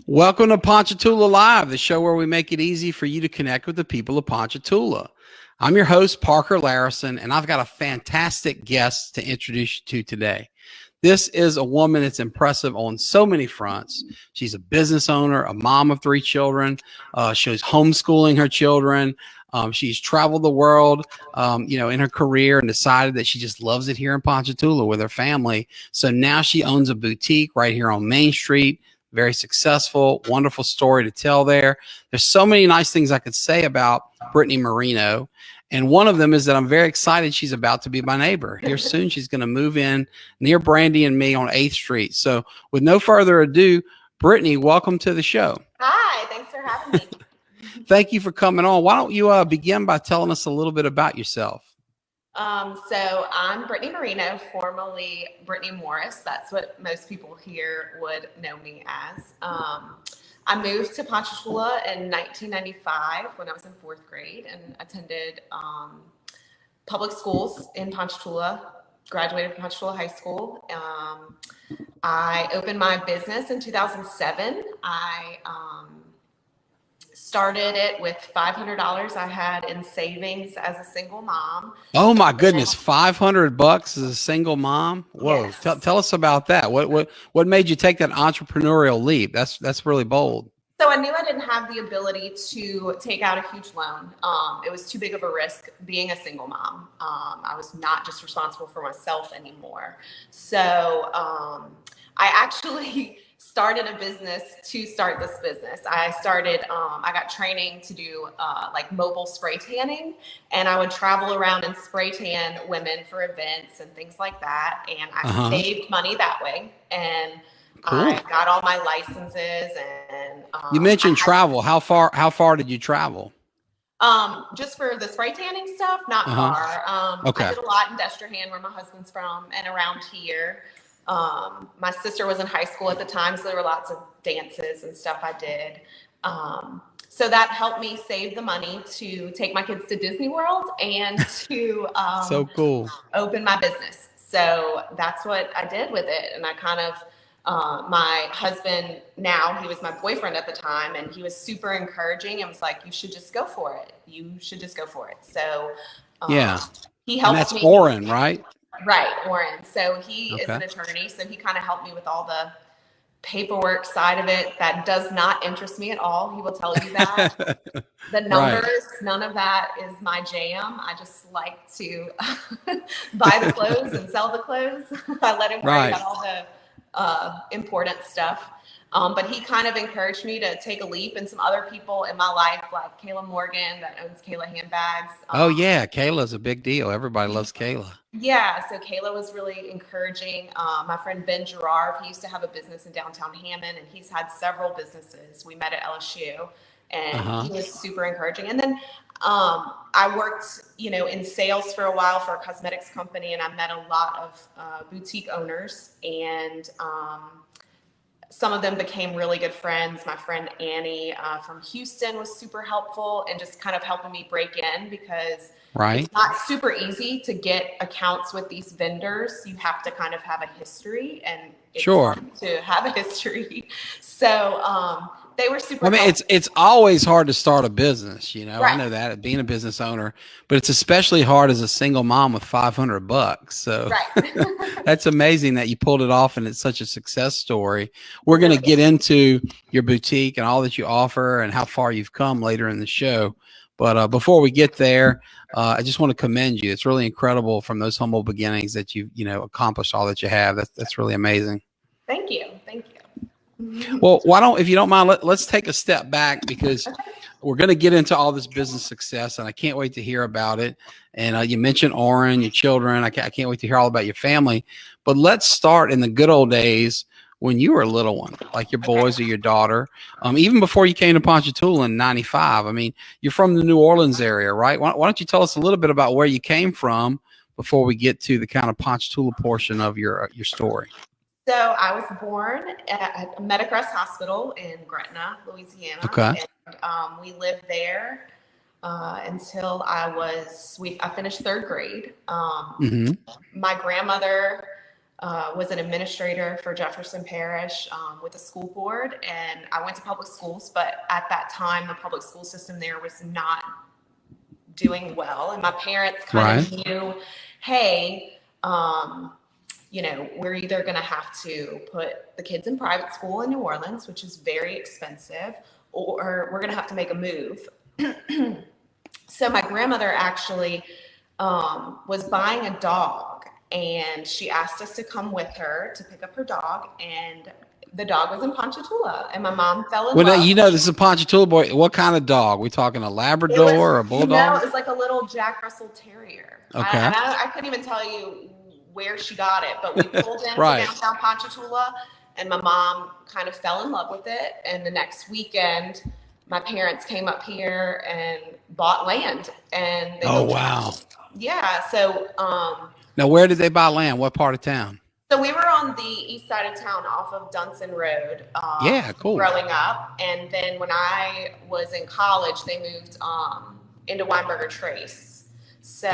Welcome to Ponchatoula Live, the show where we make it easy for you to connect with the people of Ponchatoula. I'm your host, Parker Layrisson, and I've got a fantastic guest to introduce you to today. This is a woman that's impressive on so many fronts. She's a business owner, a mom of three children. She's homeschooling her children. She's traveled the world, in her career and decided that she just loves it here in Ponchatoula with her family. So now she owns a boutique right here on Main Street. Very successful, wonderful story to tell there. There's so many nice things I could say about Brittany Marino. And one of them is that I'm very excited she's about to be my neighbor. Here soon, she's going to move in near Brandy and me on 8th Street. So with no further ado, Brittany, welcome to the show. Hi, thanks for having me. Thank you for coming on. Why don't you begin by telling us a little bit about yourself? So I'm Brittany Marino, formerly Brittany Morris. That's what most people here would know me as. I moved to Ponchatoula in 1995 when I was in 4th grade and attended public schools in Ponchatoula, graduated from Ponchatoula High School. I opened my business in 2007. I started it with $500 I had in savings as a single mom. Oh my goodness, $500 as a single mom. Whoa. Yes. Tell us about that. What made you take that entrepreneurial leap? That's really bold. So I knew I didn't have the ability to take out a huge loan. It was too big of a risk being a single mom. I was not just responsible for myself anymore. So I actually started a business to start this business. I got training to do like mobile spray tanning, and I would travel around and spray tan women for events and things like that. And I saved money that way. And cool. I got all my licenses and you mentioned travel. How far did you travel? Just for the spray tanning stuff, not far. Okay. I did a lot in Destrehan, where my husband's from, and around here. My sister was in high school at the time, so there were lots of dances and stuff I did. So that helped me save the money to take my kids to Disney World and to so cool. Open my business. So that's what I did with it. And I kind of, my husband now, he was my boyfriend at the time, and he was super encouraging and was like, you should just go for it. You should just go for it. So yeah, he helped me. And that's Oren, right? Right, Oren. So he is an attorney. So he kind of helped me with all the paperwork side of it. That does not interest me at all. He will tell you that. The numbers, none of that is my jam. I just like to buy the clothes and sell the clothes. I let him worry about all the important stuff. But he kind of encouraged me to take a leap, and some other people in my life, like Kayla Morgan, that owns Kayla Handbags. Oh yeah, Kayla's a big deal. Everybody loves Kayla. Yeah, so Kayla was really encouraging. My friend Ben Gerard, he used to have a business in downtown Hammond, and he's had several businesses. We met at LSU, and he was super encouraging. And then I worked, in sales for a while for a cosmetics company, and I met a lot of boutique owners, and some of them became really good friends. My friend Annie from Houston was super helpful and just kind of helping me break in, because it's not super easy to get accounts with these vendors. You have to kind of have a history, and it's hard to have a history. So they were super helpful. It's always hard to start a business, I know that, being a business owner, but it's especially hard as a single mom with $500. So that's amazing that you pulled it off, and it's such a success story. We're going to get into your boutique and all that you offer and how far you've come later in the show. But before we get there, I just want to commend you. It's really incredible from those humble beginnings that you've, accomplished all that you have. That's really amazing. Thank you. Thank you. Well, if you don't mind, let's take a step back, because we're going to get into all this business success, and I can't wait to hear about it. And you mentioned Oren, your children. I can't wait to hear all about your family. But let's start in the good old days when you were a little one, like your boys or your daughter, even before you came to Ponchatoula in 95. I mean, you're from the New Orleans area, right? Why don't you tell us a little bit about where you came from before we get to the kind of Ponchatoula portion of your story? So I was born at Metacrest Hospital in Gretna, Louisiana. Okay. And we lived there until I finished 3rd grade. My grandmother was an administrator for Jefferson Parish with the school board, and I went to public schools, but at that time the public school system there was not doing well, and my parents kind of knew, hey, we're either going to have to put the kids in private school in New Orleans, which is very expensive, or we're going to have to make a move. So my grandmother actually was buying a dog, and she asked us to come with her to pick up her dog, and the dog was in Ponchatoula, and my mom fell in love. Well, this is a Ponchatoula boy. What kind of dog? We talking a Labrador or a Bulldog? No, it was like a little Jack Russell Terrier. Okay. I couldn't even tell you where she got it, but we pulled into downtown Ponchatoula, and my mom kind of fell in love with it. And the next weekend, my parents came up here and bought land. And they wow. Yeah. So now, where did they buy land? What part of town? So we were on the east side of town off of Dunson Road. Cool. Growing up. And then when I was in college, they moved into Weinberger Trace. So,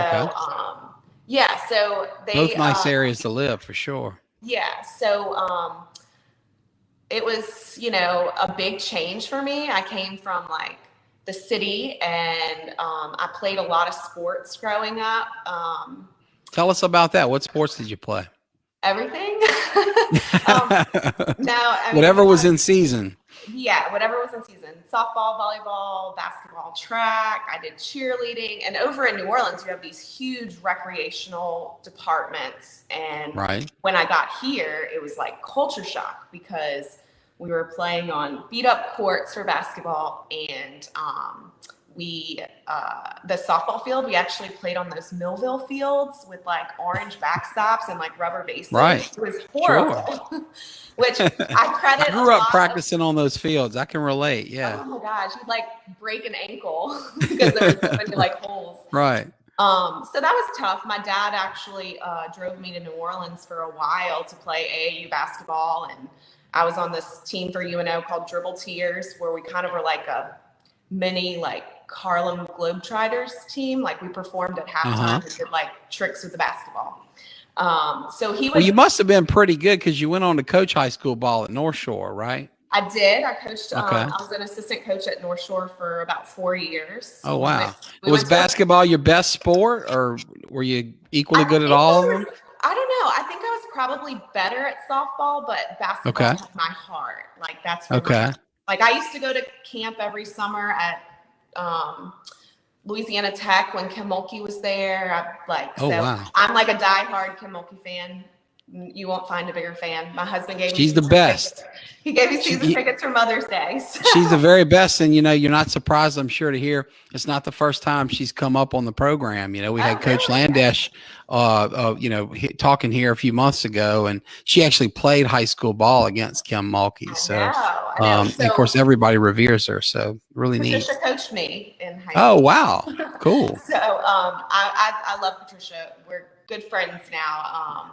so they both nice areas to live for sure. Yeah. So it was, a big change for me. I came from like the city, and I played a lot of sports growing up. Tell us about that. What sports did you play? Everything. Whatever was in season. Yeah, whatever was in season. Softball, volleyball, basketball, track. I did cheerleading. And over in New Orleans, you have these huge recreational departments. And when I got here, it was like culture shock, because we were playing on beat up courts for basketball, and the softball field, we actually played on those Millville fields with like orange backstops and like rubber bases. It was horrible. Sure. Which I credit. I grew up practicing on those fields. I can relate. Yeah. Oh my gosh, you'd like break an ankle because there was so many like holes. Right. So that was tough. My dad actually drove me to New Orleans for a while to play AAU basketball, and I was on this team for UNO called Dribble Tears, where we kind of were like a mini like Harlem Globetrotters team. Like we performed at halftime and did like tricks with the basketball. So he was. Well, you must have been pretty good, because you went on to coach high school ball at North Shore, right? I did. I coached. I was an assistant coach at North Shore for about 4 years. Oh wow! Was basketball your best sport, or were you equally good at all of them? I don't know. I think I was probably better at softball, but basketball was my heart. Like that's like I used to go to camp every summer at Louisiana Tech when Kim Mulkey was there. I'm like a diehard Kim Mulkey fan. You won't find a bigger fan. My husband gave me. She's the best. He gave me season tickets for Mother's Day. So. She's the very best, and you're not surprised, I'm sure, to hear it's not the first time she's come up on the program. We had Coach Landesh, talking here a few months ago, and she actually played high school ball against Kim Mulkey. So, and of course, everybody reveres her. So, really neat. Patricia coached me in high school. Oh wow, cool. So, I love Patricia. We're good friends now.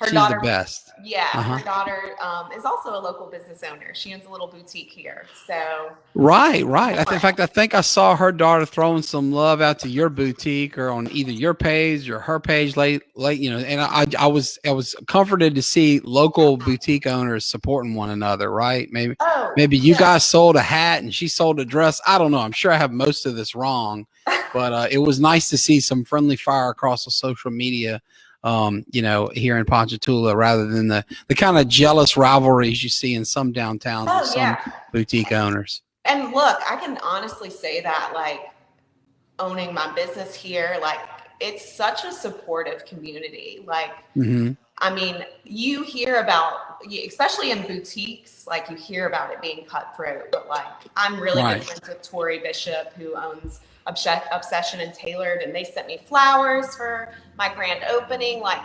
She's the best. Yeah, her daughter is also a local business owner. She owns a little boutique here. So right. In fact, I think I saw her daughter throwing some love out to your boutique, or on either your page or her page late. And I was comforted to see local boutique owners supporting one another. Right? Maybe you guys sold a hat and she sold a dress. I don't know. I'm sure I have most of this wrong, but it was nice to see some friendly fire across the social media. Here in Ponchatoula, rather than the kind of jealous rivalries you see in some downtowns with some boutique owners. And look, I can honestly say that, like, owning my business here, like, it's such a supportive community. Like, I mean, you hear about, especially in boutiques, like you hear about it being cutthroat, but like, I'm really good friends with Tori Bishop, who owns Obsession and Tailored, and they sent me flowers for my grand opening. Like,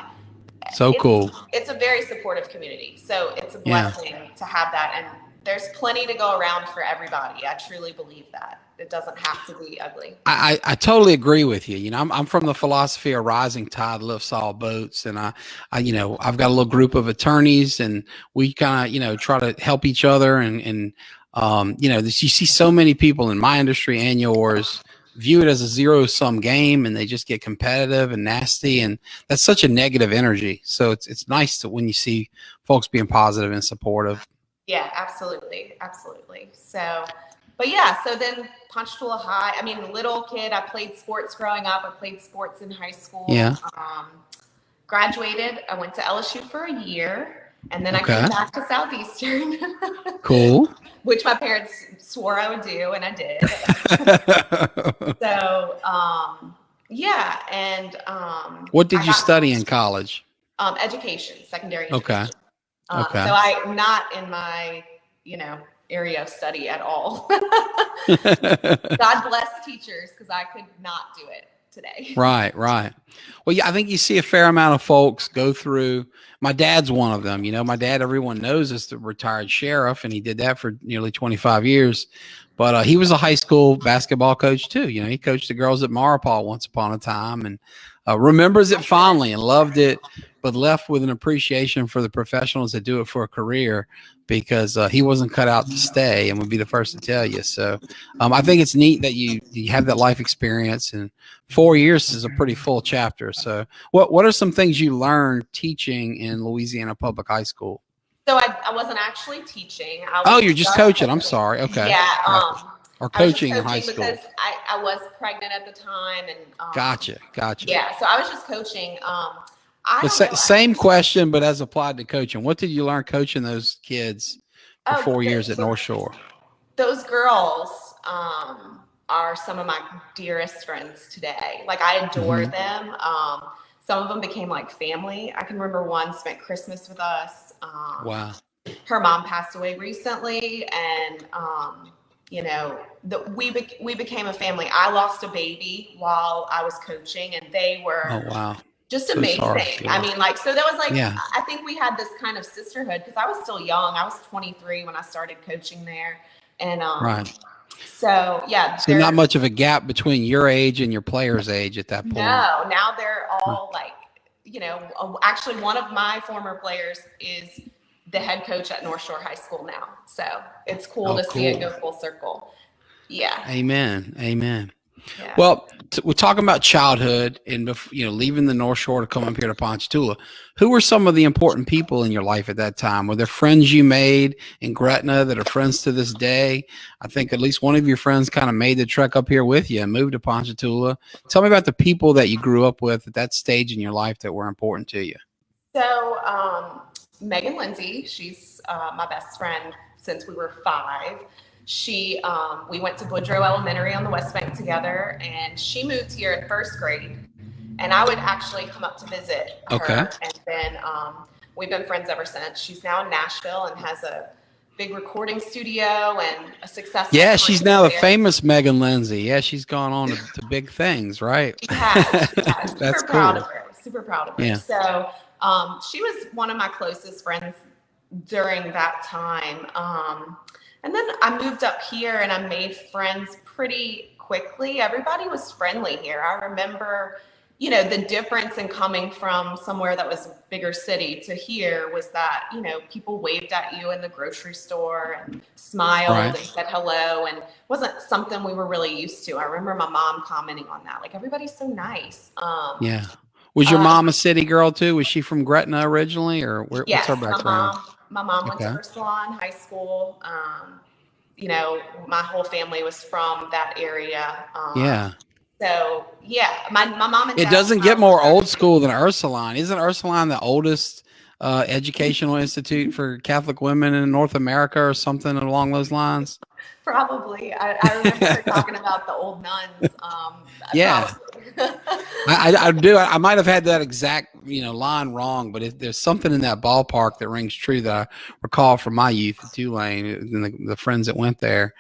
so cool. It's a very supportive community, so it's a blessing to have that, and there's plenty to go around for everybody. I truly believe that it doesn't have to be ugly. I totally agree with you. I'm from the philosophy of rising tide lifts all boats, and I've got a little group of attorneys, and we kind of try to help each other, and you see so many people in my industry and yours view it as a zero-sum game, and they just get competitive and nasty, and that's such a negative energy. So it's nice to when you see folks being positive and supportive. Yeah, absolutely, absolutely. So, but yeah, so then Ponchatoula High. I mean, little kid. I played sports growing up. I played sports in high school. Yeah. Graduated. I went to LSU for a year, and then I came back to Southeastern. Cool. Which my parents swore I would do, and I did. So, yeah, and what did you study in college? Education, secondary education. Okay. So I'm not in my, area of study at all. God bless teachers, because I could not do it today. Right. Well, yeah, I think you see a fair amount of folks go through. My dad's one of them. My dad, everyone knows, is the retired sheriff, and he did that for nearly 25 years. But he was a high school basketball coach too. He coached the girls at Maripol once upon a time, and remembers it fondly and loved it, but left with an appreciation for the professionals that do it for a career, because he wasn't cut out to stay, and would be the first to tell you. So I think it's neat that you have that life experience, and 4 years is a pretty full chapter. So what are some things you learned teaching in Louisiana Public High School? So I wasn't actually teaching. You're just coaching. I'm sorry. Okay. Yeah. Or coaching in high school. Because I was pregnant at the time, and Gotcha. Yeah. So I was just coaching. Same question, but as applied to coaching. What did you learn coaching those kids for 4 years at North Shore? Those girls are some of my dearest friends today. Like, I adore them. Some of them became like family. I can remember one spent Christmas with us. Wow. Her mom passed away recently, and we became a family. I lost a baby while I was coaching, and they were just amazing. I mean, so that was I think we had this kind of sisterhood, because I was still young. I was 23 when I started coaching there, and so yeah. So not much of a gap between your age and your player's age at that point. No, now they're all actually one of my former players is the head coach at North Shore High School now. So it's cool to see it go full circle. Yeah. Amen. Yeah. Well, we're talking about childhood and, leaving the North Shore to come up here to Ponchatoula. Who were some of the important people in your life at that time? Were there friends you made in Gretna that are friends to this day? I think at least one of your friends kind of made the trek up here with you and moved to Ponchatoula. Tell me about the people that you grew up with at that stage in your life that were important to you. So, Megan Lindsay, she's my best friend since we were 5. We went to Woodrow Elementary on the West Bank together, and she moved here in 1st grade, and I would actually come up to visit her. And then we've been friends ever since. She's now in Nashville and has a big recording studio and a successful. Yeah, she's now the famous Megan Lindsay. Yeah, she's gone on to big things, right? She has. That's super cool. proud of her. Super proud of her. Yeah. So she was one of my closest friends during that time. And then I moved up here, and I made friends pretty quickly. Everybody was friendly here. I remember, the difference in coming from somewhere that was a bigger city to here was that, people waved at you in the grocery store and smiled and said hello, and it wasn't something we were really used to. I remember my mom commenting on that, everybody's so nice. Yeah. Was your mom a city girl too? Was she from Gretna originally, or what's her background? My mom went to Ursuline High School. My whole family was from that area. So yeah, my mom and dad. It doesn't get more old school than Ursuline. Isn't Ursuline the oldest educational institute for Catholic women in North America, or something along those lines? Probably. I remember talking about the old nuns. Yeah. I do. I might have had that exact line wrong, but there's something in that ballpark that rings true that I recall from my youth at Tulane and the friends that went there.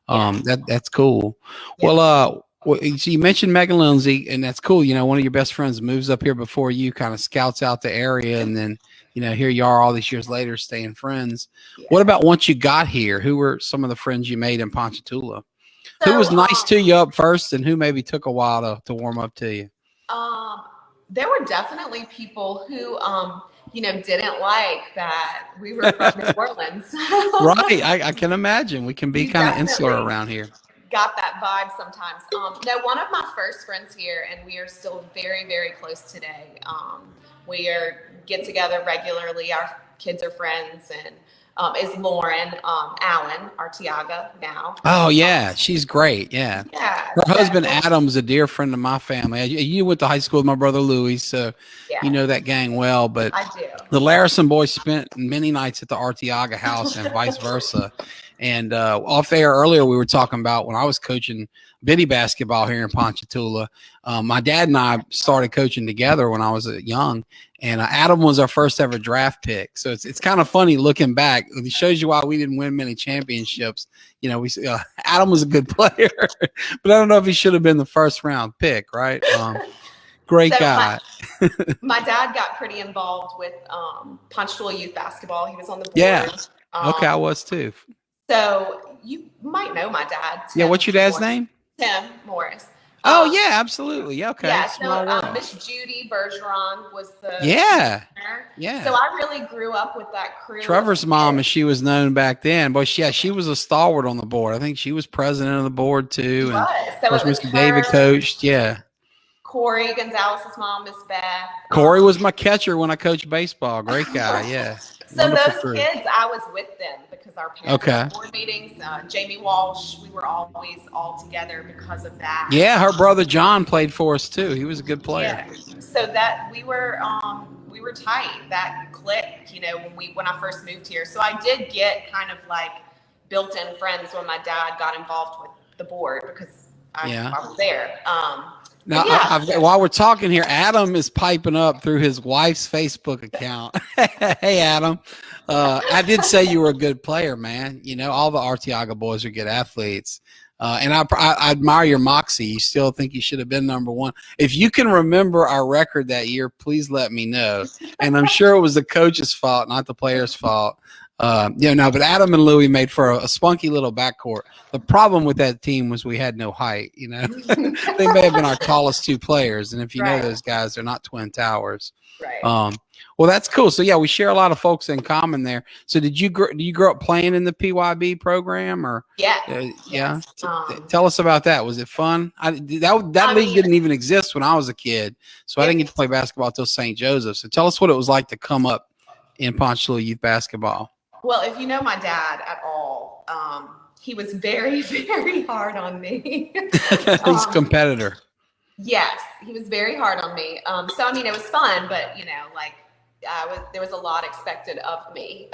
That's cool. Yeah. Well, so you mentioned Megan Lindsay, and that's cool. One of your best friends moves up here before you, kind of scouts out the area, and then here you are all these years later staying friends. Yeah. What about once you got here? Who were some of the friends you made in Ponchatoula? So, who was nice to you up first, and who maybe took a while to warm up to you? There were definitely people who, didn't like that we were from New Orleans. Right. I can imagine. We can be kind of insular around here. got that vibe sometimes. No, one of my first friends here, and we are still very, very close today. We get together regularly. Our kids are friends, and is Lauren Allen Arteaga now. Oh yeah, she's great. Yeah. Yeah. Her husband Adam's a dear friend of my family. You went to high school with my brother Louis, so you know that gang well. But I do. The Layrisson boys spent many nights at the Arteaga house and vice versa. And off air earlier, we were talking about when I was coaching biddy basketball here in Ponchatoula. My dad and I started coaching together when I was young, and Adam was our first ever draft pick. So it's kind of funny looking back. It shows you why we didn't win many championships. You know, Adam was a good player, but I don't know if he should have been the first round pick, right? Great guy. My dad got pretty involved with Ponchatoula youth basketball. He was on the board. Yeah. Okay, I was too. So you might know my dad. Yeah, what's your dad's name? Tim Morris. Oh yeah, absolutely. Yeah, okay. Yeah, so Miss Judy Bergeron was the yeah. So I really grew up with that crew. Trevor's mom, as she was known back then, but she was a stalwart on the board. I think she was president of the board too. And so of course, Mr. David coached. Yeah. Corey Gonzalez's mom, Miss Beth. Corey was my catcher when I coached baseball. Great guy. Yeah. So wonderful those crew. Kids, I was with them because our parents had board meetings. Jamie Walsh, we were always all together because of that. Yeah, her brother John played for us too. He was a good player. Yeah. So that we were tight. That clicked, you know, when I first moved here. So I did get kind of like built-in friends when my dad got involved with the board because I was there. Now, while we're talking here, Adam is piping up through his wife's Facebook account. Hey, Adam. I did say you were a good player, man. You know, all the Arteaga boys are good athletes. And I admire your moxie. You still think you should have been number one. If you can remember our record that year, please let me know. And I'm sure it was the coach's fault, not the player's fault. But Adam and Louie made for a spunky little backcourt. The problem with that team was we had no height. You know, they may have been our tallest two players, and if you know those guys, they're not twin towers. Right. Well, that's cool. So yeah, we share a lot of folks in common there. So do you grow up playing in the PYB program, or yeah? Tell us about that. Was it fun? That league didn't even exist when I was a kid, so I didn't get to play basketball until St. Joseph. So tell us what it was like to come up in Ponchatoula youth basketball. Well, if you know my dad at all, he was very, very hard on me. He's a competitor. Yes, he was very hard on me. So, I mean, it was fun, but, you know, like there was a lot expected of me.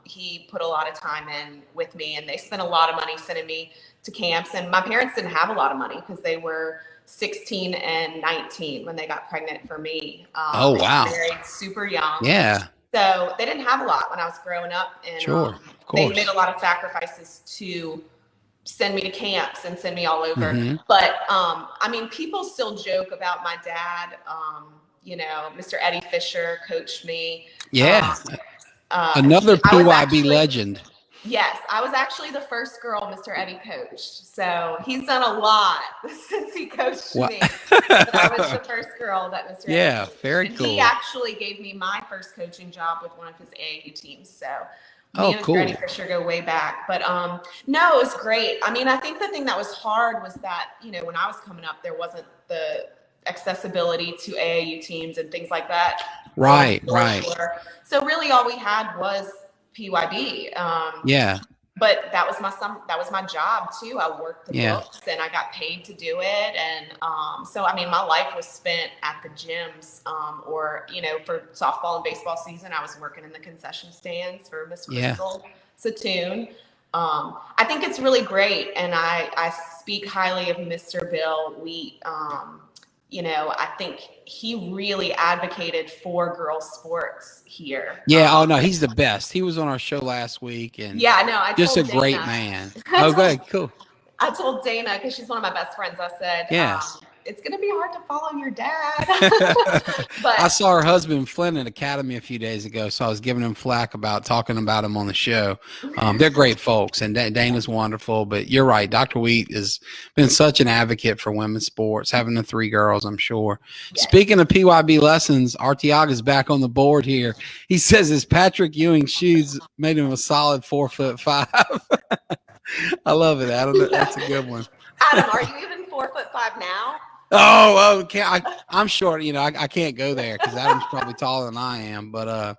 He put a lot of time in with me, and they spent a lot of money sending me to camps. And my parents didn't have a lot of money because they were 16 and 19 when they got pregnant for me. Oh, wow. They married super young. Yeah. So they didn't have a lot when I was growing up, and of course. They made a lot of sacrifices to send me to camps and send me all over. Mm-hmm. But I mean, people still joke about my dad. You know, Mr. Eddie Fisher coached me. Yeah, another PYB legend. Yes, I was actually the first girl Mr. Eddie coached. So he's done a lot since he coached me. But I was the first girl that Mr. Eddie coached. Very cool. He actually gave me my first coaching job with one of his AAU teams. So me and Mr. Eddie Fisher go way back. But no, it was great. I mean, I think the thing that was hard was that, you know, when I was coming up, there wasn't the accessibility to AAU teams and things like that. Right. So really all we had was PYB. But that was my job too. I worked the books and I got paid to do it. And so I mean, my life was spent at the gyms, or, you know, for softball and baseball season, I was working in the concession stands for Miss Crystal Satoon. I think it's really great, and I speak highly of Mr. Bill Wheat. You know, I think he really advocated for girls' sports here. Yeah. Oh no, he's the best. He was on our show last week, and I just a great man. Okay, cool. I told Dana, because she's one of my best friends, I said, it's going to be hard to follow your dad. But I saw her husband Flynn at Academy a few days ago, so I was giving him flack about talking about him on the show. They're great folks, and Dana's wonderful. But you're right, Dr. Wheat has been such an advocate for women's sports, having the three girls, I'm sure. Yes. Speaking of PYB lessons, Arteaga's back on the board here. He says his Patrick Ewing shoes made him a solid 4'5". I love it, Adam. That's a good one. Adam, are you even 4'5" now? Oh, okay. I'm short. I can't go there because Adam's probably taller than I am. But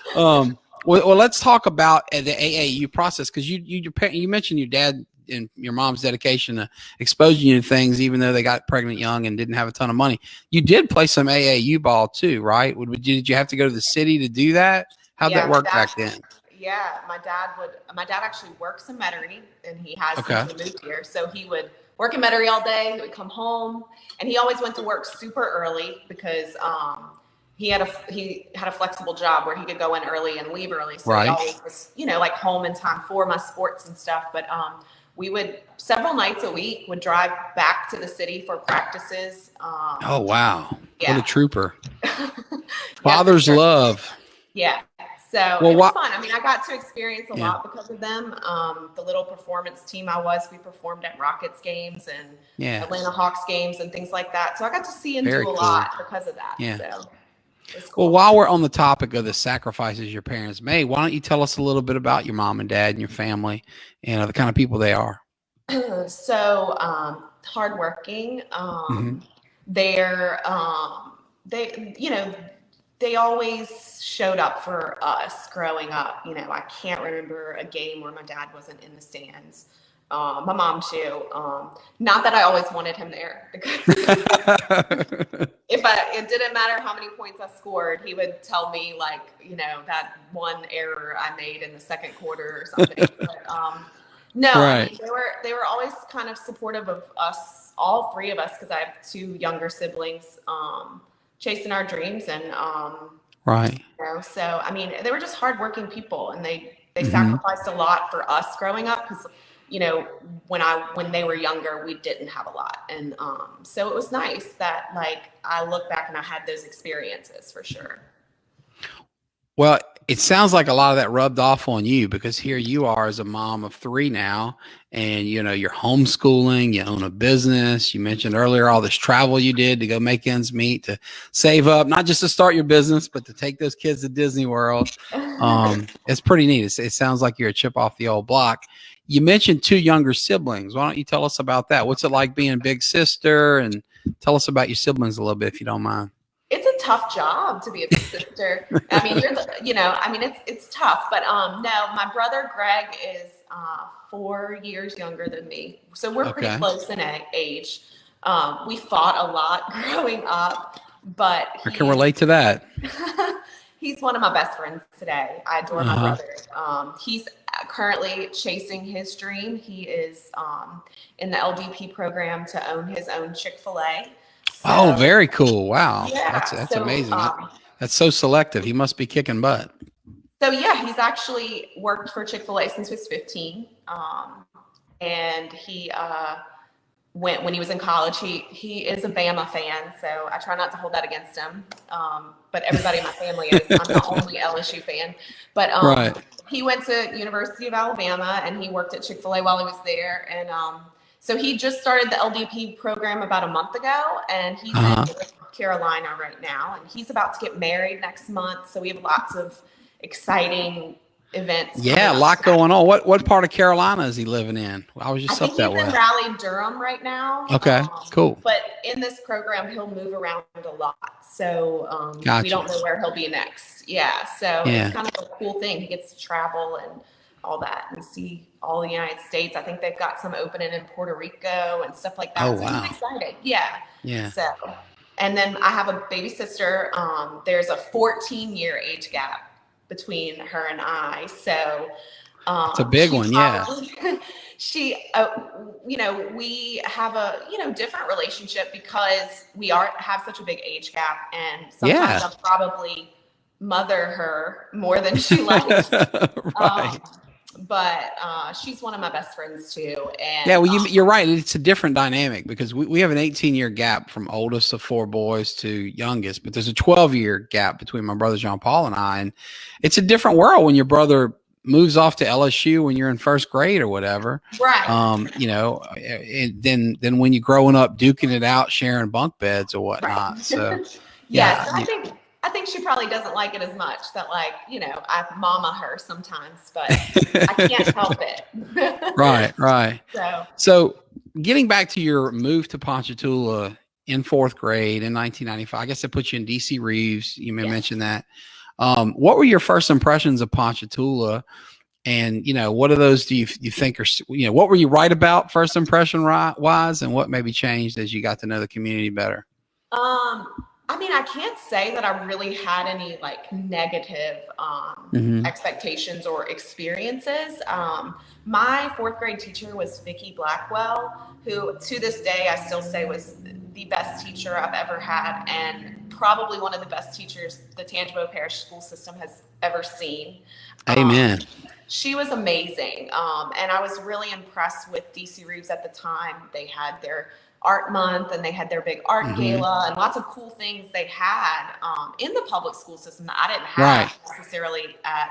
well, let's talk about the AAU process because you mentioned your dad and your mom's dedication to exposing you to things, even though they got pregnant young and didn't have a ton of money. You did play some AAU ball too, right? Did you have to go to the city to do that? How'd that work back then? Yeah, my dad actually works in Metairie, and he has since he moved here. So he would work in Metairie all day. He would come home, and he always went to work super early because he had a flexible job where he could go in early and leave early. So he always was, like home in time for my sports and stuff. But we would several nights a week would drive back to the city for practices. Oh wow! Yeah. What a trooper! Father's love. Yeah. So it was fun. I mean, I got to experience a lot because of them. The little performance team we performed at Rockets games and Atlanta Hawks games and things like that. So I got to see and do a lot because of that. Yeah. So it's cool. Well, while we're on the topic of the sacrifices your parents made, why don't you tell us a little bit about your mom and dad and your family and the kind of people they are? So hardworking. They always showed up for us growing up. I can't remember a game where my dad wasn't in the stands. My mom too. Not that I always wanted him there, because it didn't matter how many points I scored, he would tell me that one error I made in the second quarter or something. But no, I mean, they were always kind of supportive of us, all three of us, because I have two younger siblings. Chasing our dreams and so I mean, they were just hardworking people, and they sacrificed a lot for us growing up, because when they were younger, we didn't have a lot, and so it was nice that I look back and I had those experiences for sure. Well, it sounds like a lot of that rubbed off on you, because here you are as a mom of three now, and you're homeschooling, you own a business. You mentioned earlier all this travel you did to go make ends meet, to save up, not just to start your business, but to take those kids to Disney World. It's pretty neat. It sounds like you're a chip off the old block. You mentioned two younger siblings. Why don't you tell us about that? What's it like being a big sister? And tell us about your siblings a little bit, if you don't mind. It's a tough job to be a big sister. I mean, it's tough, but no, my brother Greg is 4 years younger than me. So we're pretty close in age. We fought a lot growing up, but I can relate to that. He's one of my best friends today. I adore my brother. He's currently chasing his dream. He is in the LDP program to own his own Chick-fil-A. Oh, very cool. Wow. Yeah, that's amazing. That's so selective. He must be kicking butt. So yeah, he's actually worked for Chick-fil-A since he was 15. And he when he was in college, he is a Bama fan, so I try not to hold that against him. But everybody in my family is. I'm the only LSU fan. But he went to University of Alabama, and he worked at Chick-fil-A while he was there. And so he just started the LDP program about a month ago, and he's in North Carolina right now, and he's about to get married next month. So we have lots of exciting events. Yeah, a lot going on. What part of Carolina is he living in? I was just up that way. He's in Raleigh-Durham right now. Okay, cool. But in this program, he'll move around a lot. So we don't know where he'll be next. Yeah, so it's kind of a cool thing. He gets to travel and all that and see all the United States. I think they've got some opening in Puerto Rico and stuff like that. Oh, so wow. he's excited. Yeah. Yeah. So, and then I have a baby sister. There's a 14-year age gap between her and I. So it's a big one. Yeah. She, we have a, different relationship because we have such a big age gap, and sometimes I'll probably mother her more than she likes. Right. But she's one of my best friends too. And you're right. It's a different dynamic because we have an 18-year gap from oldest of four boys to youngest, but there's a 12-year gap between my brother John Paul and I. And it's a different world when your brother moves off to LSU when you're in first grade or whatever. Right. And then when you're growing up duking it out, sharing bunk beds or whatnot. Right. So yes, I think I think she probably doesn't like it as much that, like, you know, I mama her sometimes, but I can't help it. Right. So getting back to your move to Ponchatoula in fourth grade in 1995, I guess it put you in DC Reeves. You may mention that. What were your first impressions of Ponchatoula? And, you know, what of those do you think are, you know, what were you right about first impression wise, and what maybe changed as you got to know the community better? I mean, I can't say that I really had any like negative expectations or experiences. My fourth grade teacher was Vicki Blackwell, who to this day I still say was the best teacher I've ever had, and probably one of the best teachers the Tangipahoa Parish school system has ever seen. Amen. She was amazing. And I was really impressed with DC Reeves at the time. They had their art month and they had their big art gala and lots of cool things they had in the public school system that I didn't have necessarily at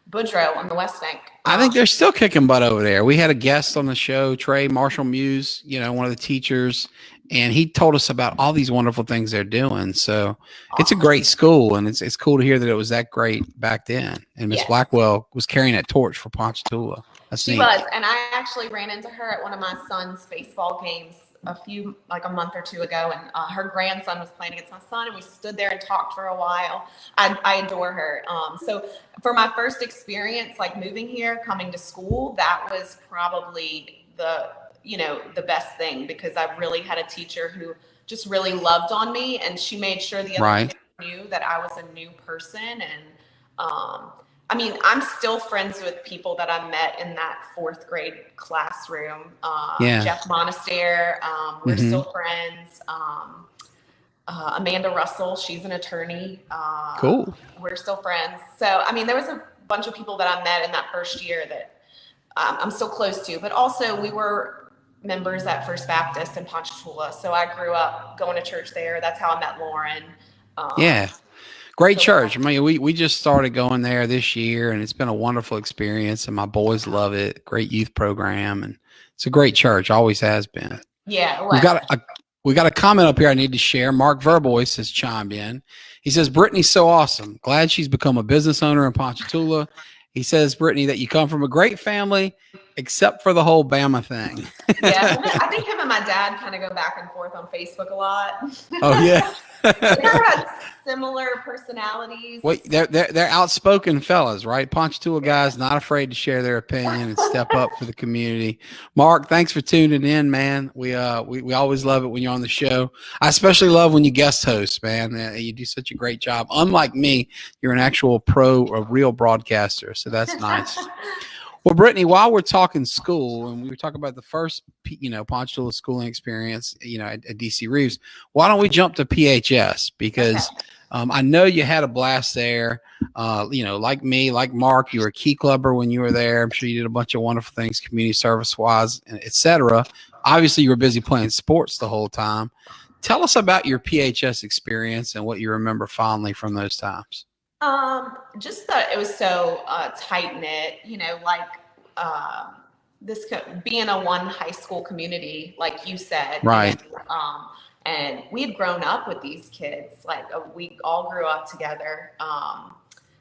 Boudreaux on the West Bank. I think they're still kicking butt over there. We had a guest on the show, Trey Marshall Muse, you know, one of the teachers, and he told us about all these wonderful things they're doing. So it's a great school, and it's cool to hear that it was that great back then. And Miss Blackwell was carrying that torch for Ponchatoula. She was, and I actually ran into her at one of my son's baseball games a month or two ago, and her grandson was playing against my son, and we stood there and talked for a while. I adore her. So for my first experience, like moving here, coming to school, that was probably the best thing, because I really had a teacher who just really loved on me, and she made sure the other kids knew that I was a new person. And I mean, I'm still friends with people that I met in that fourth grade classroom. Jeff Monaster, we're still friends. Amanda Russell, she's an attorney. Cool. We're still friends. So, I mean, there was a bunch of people that I met in that first year that I'm still close to, but also we were members at First Baptist in Ponchatoula. So I grew up going to church there. That's how I met Lauren. Great church. I mean, we just started going there this year, and it's been a wonderful experience, and my boys love it. Great youth program, and it's a great church. Always has been. Yeah. We got a comment up here I need to share. Mark Verbois has chimed in. He says, Brittany's so awesome. Glad she's become a business owner in Ponchatoula. He says, Brittany, that you come from a great family, except for the whole Bama thing. Yeah, I think him and my dad kind of go back and forth on Facebook a lot. Oh, yeah. They kind of have similar personalities. Well, they're outspoken fellas, right? Ponchatoula guys, not afraid to share their opinion and step up for the community. Mark, thanks for tuning in, man. We always love it when you're on the show. I especially love when you guest host, man. You do such a great job. Unlike me, you're an actual a real broadcaster, so that's nice. Well, Brittany, while we're talking school, and we were talking about the first, Ponchatoula schooling experience, at DC Reeves, why don't we jump to PHS? Because I know you had a blast there. Like me, like Mark, you were a key clubber when you were there. I'm sure you did a bunch of wonderful things, community service-wise, et cetera. Obviously, you were busy playing sports the whole time. Tell us about your PHS experience and what you remember fondly from those times. Just that it was so tight knit, this being a one high school community, like you said, right? And we had grown up with these kids, we all grew up together.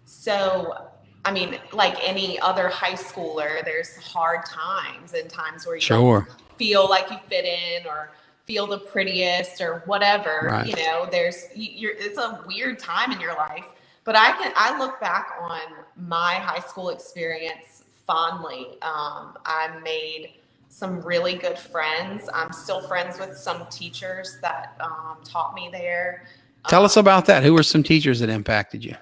So, I mean, like any other high schooler, there's hard times and times where you don't feel like you fit in or feel the prettiest or whatever. Right. It's a weird time in your life. But I look back on my high school experience fondly. I made some really good friends. I'm still friends with some teachers that taught me there. Tell us about that. Who were some teachers that impacted you?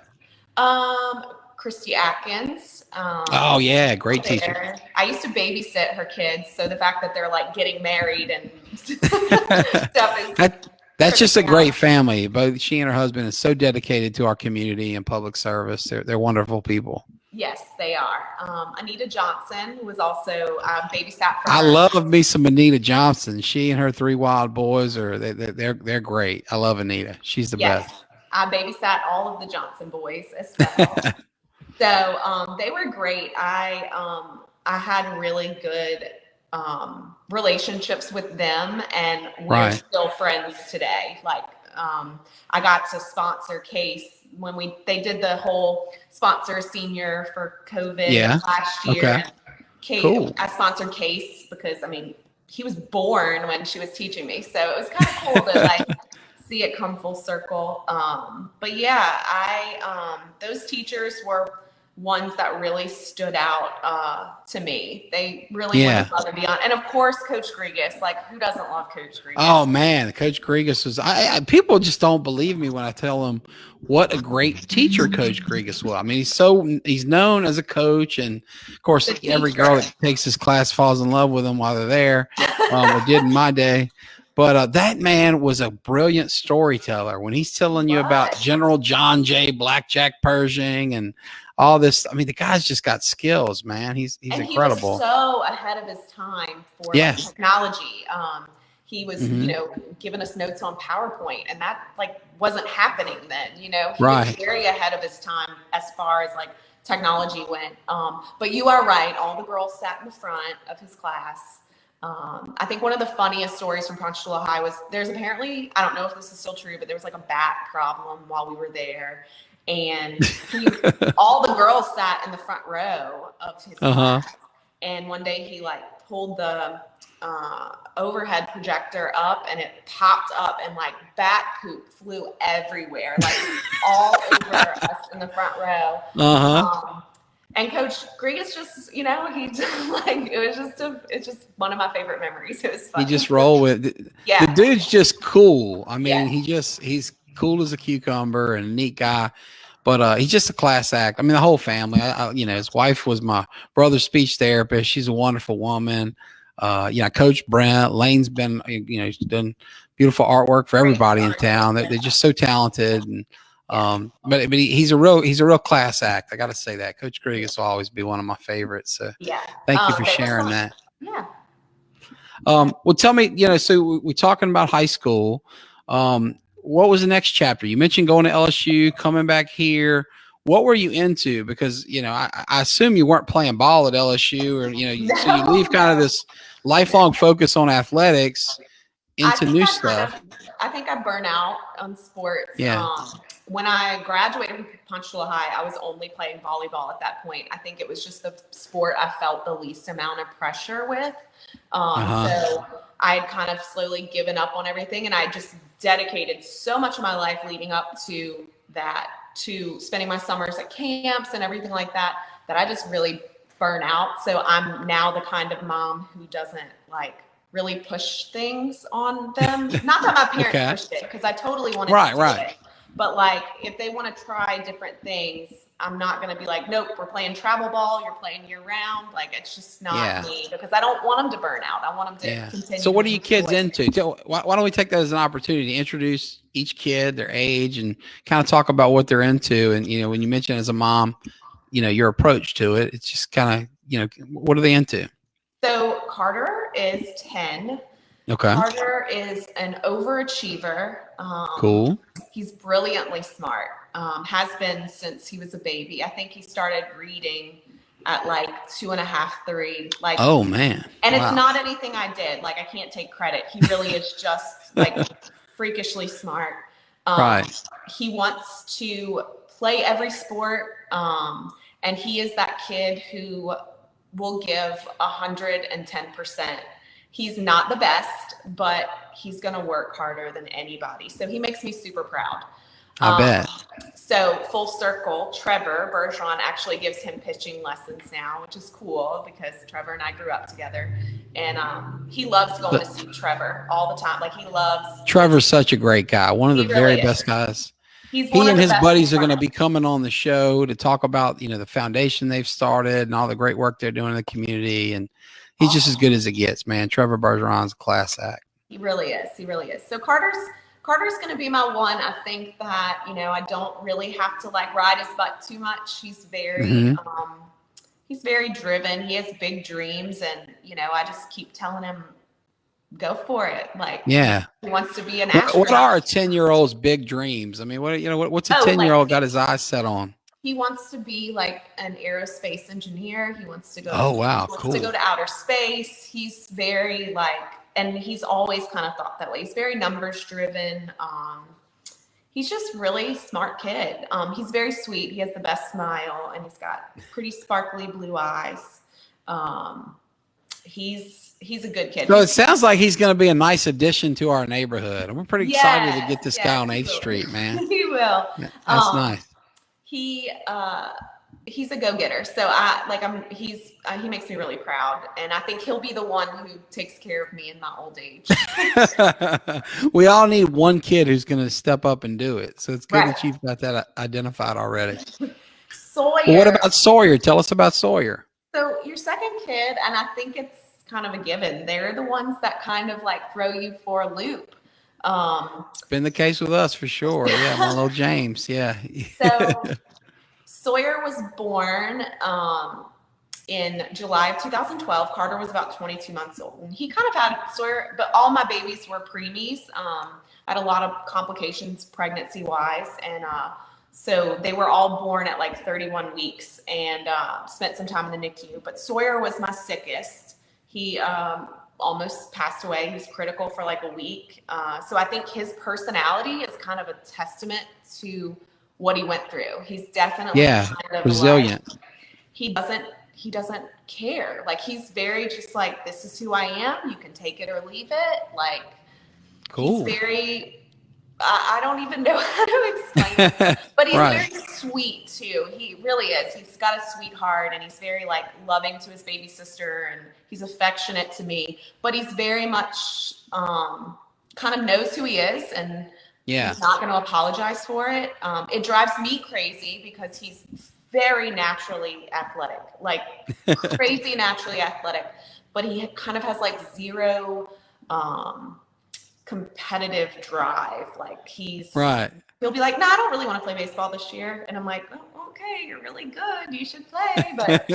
Christy Atkins. Oh yeah, great teacher. I used to babysit her kids, so the fact that they're getting married and stuff is. That's just a great family. Both she and her husband is so dedicated to our community and public service. They're wonderful people. Yes, they are. Anita Johnson, who was also babysat for her. I love me some Anita Johnson. She and her 3 wild boys they're great. I love Anita. She's the best. I babysat all of the Johnson boys as well. So they were great. I had really good relationships with them, and we're still friends today. I got to sponsor Case when they did the whole sponsor a senior for COVID last year. Okay. And Case, cool. I sponsored Case because, I mean, he was born when she was teaching me. So it was kind of cool to like see it come full circle. But yeah, those teachers were ones that really stood out to me. They really went above and beyond. And of course, Coach Grigas, like who doesn't love Coach Grigas? Oh man, Coach Grigas was, people just don't believe me when I tell them what a great teacher Coach Grigas was. I mean, he's known as a coach, and of course, every girl that takes his class falls in love with him while they're there. It did in my day. But that man was a brilliant storyteller when he's telling you about General John Jay Blackjack Pershing and all this. I mean, the guy's just got skills, man. He's incredible. He was so ahead of his time for like, technology. He was, you know, giving us notes on PowerPoint, and that like wasn't happening then. You know, he was very ahead of his time as far as like technology went. But you are right. All the girls sat in the front of his class. I think one of the funniest stories from Ponchatoula High was there's apparently, I don't know if this is still true, but there was like a bat problem while we were there. And all the girls sat in the front row of his class. And one day he like pulled the overhead projector up, and it popped up, and like bat poop flew everywhere, like all over us in the front row. And Coach Grigas just, you know, he just like, it's just one of my favorite memories. It was fun. He just roll with it. The dude's just cool. I mean, he's cool as a cucumber and a neat guy, but he's just a class act. I mean, the whole family, you know, his wife was my brother's speech therapist. She's a wonderful woman. Coach Brent Lane's been, you know, he's done beautiful artwork for everybody in town. They're just so talented. And, but he's a real class act. I got to say that Coach Grigas will always be one of my favorites. So thank you for sharing that. Yeah. Well, tell me, you know, so we're talking about high school. What was the next chapter? You mentioned going to LSU, coming back here. What were you into? Because, you know, I assume you weren't playing ball at LSU, or, you know, so you leave kind of this lifelong focus on athletics into new stuff. I think I burn out on sports. Yeah. When I graduated from Ponchatoula High, I was only playing volleyball at that point. I think it was just the sport I felt the least amount of pressure with. So I had kind of slowly given up on everything, and I just dedicated so much of my life leading up to that, to spending my summers at camps and everything like that, that I just really burn out. So I'm now the kind of mom who doesn't like really push things on them. Not that my parents pushed it, because I totally wanted to do it. But like, if they want to try different things, I'm not going to be like, nope, we're playing travel ball, you're playing year round. Like, it's just not me, because I don't want them to burn out. I want them to continue. So what are you kids into? Why don't we take that as an opportunity to introduce each kid, their age, and kind of talk about what they're into. And, you know, when you mention as a mom, you know, your approach to it, it's just kind of, you know, what are they into? So Carter is 10. Okay. Carter is an overachiever. Cool. He's brilliantly smart. Has been since he was a baby. I think he started reading at like 2.5, 3. Like, oh man. And it's not anything I did. Like, I can't take credit. He really is just like freakishly smart. Right. He wants to play every sport. And he is that kid who will give 110%. He's not the best, but he's going to work harder than anybody. So he makes me super proud. I bet. So full circle, Trevor Bergeron actually gives him pitching lessons now, which is cool because Trevor and I grew up together. And he loves going to see Trevor all the time. Like, he loves. Trevor's such a great guy. One of the very best guys. He and his buddies are going to be coming on the show to talk about, you know, the foundation they've started and all the great work they're doing in the community. And he's just as good as it gets, man. Trevor Bergeron's a class act. He really is. He really is. So Carter's going to be my one. I think that, you know, I don't really have to like ride his butt too much. He's very, he's very driven. He has big dreams, and, you know, I just keep telling him, go for it. Like, he wants to be an astronaut. What are a 10-year-old's big dreams? I mean, what's a 10-year-old got his eyes set on? He wants to be like an aerospace engineer. He wants to go. Oh, wow. He wants to go to outer space. He's very like, and he's always kind of thought that way. He's very numbers driven. He's just really smart kid. He's very sweet. He has the best smile, and he's got pretty sparkly blue eyes. He's a good kid. So it sounds like he's going to be a nice addition to our neighborhood. I'm pretty excited to get this guy on 8th Street, man. He will. Yeah, that's nice. He's a go-getter. So he makes me really proud, and I think he'll be the one who takes care of me in my old age. We all need one kid who's going to step up and do it. So it's good that you've got that identified already. Sawyer. Well, what about Sawyer? Tell us about Sawyer. So your second kid, and I think it's kind of a given. They're the ones that kind of like throw you for a loop. It's been the case with us for sure. Yeah, my little James. Yeah. So Sawyer was born in July of 2012. Carter was about 22 months old. And he kind of had Sawyer, but all my babies were preemies. I had a lot of complications pregnancy-wise, and so they were all born at like 31 weeks and spent some time in the NICU. But Sawyer was my sickest. He almost passed away. He was critical for like a week. So I think his personality is kind of a testament to what he went through. He's definitely kind of resilient. Like, he doesn't care. Like, he's very just like, this is who I am. You can take it or leave it. Like, cool. He's very, I don't even know how to explain it, but he's very sweet too. He really is. He's got a sweetheart, and he's very like loving to his baby sister, and he's affectionate to me, but he's very much kind of knows who he is, and he's not going to apologize for it. It drives me crazy because he's very naturally athletic, like crazy naturally athletic, but he kind of has like zero competitive drive. Like he'll be like, no, I don't really want to play baseball this year. And I'm like, oh, okay, you're really good. You should play. But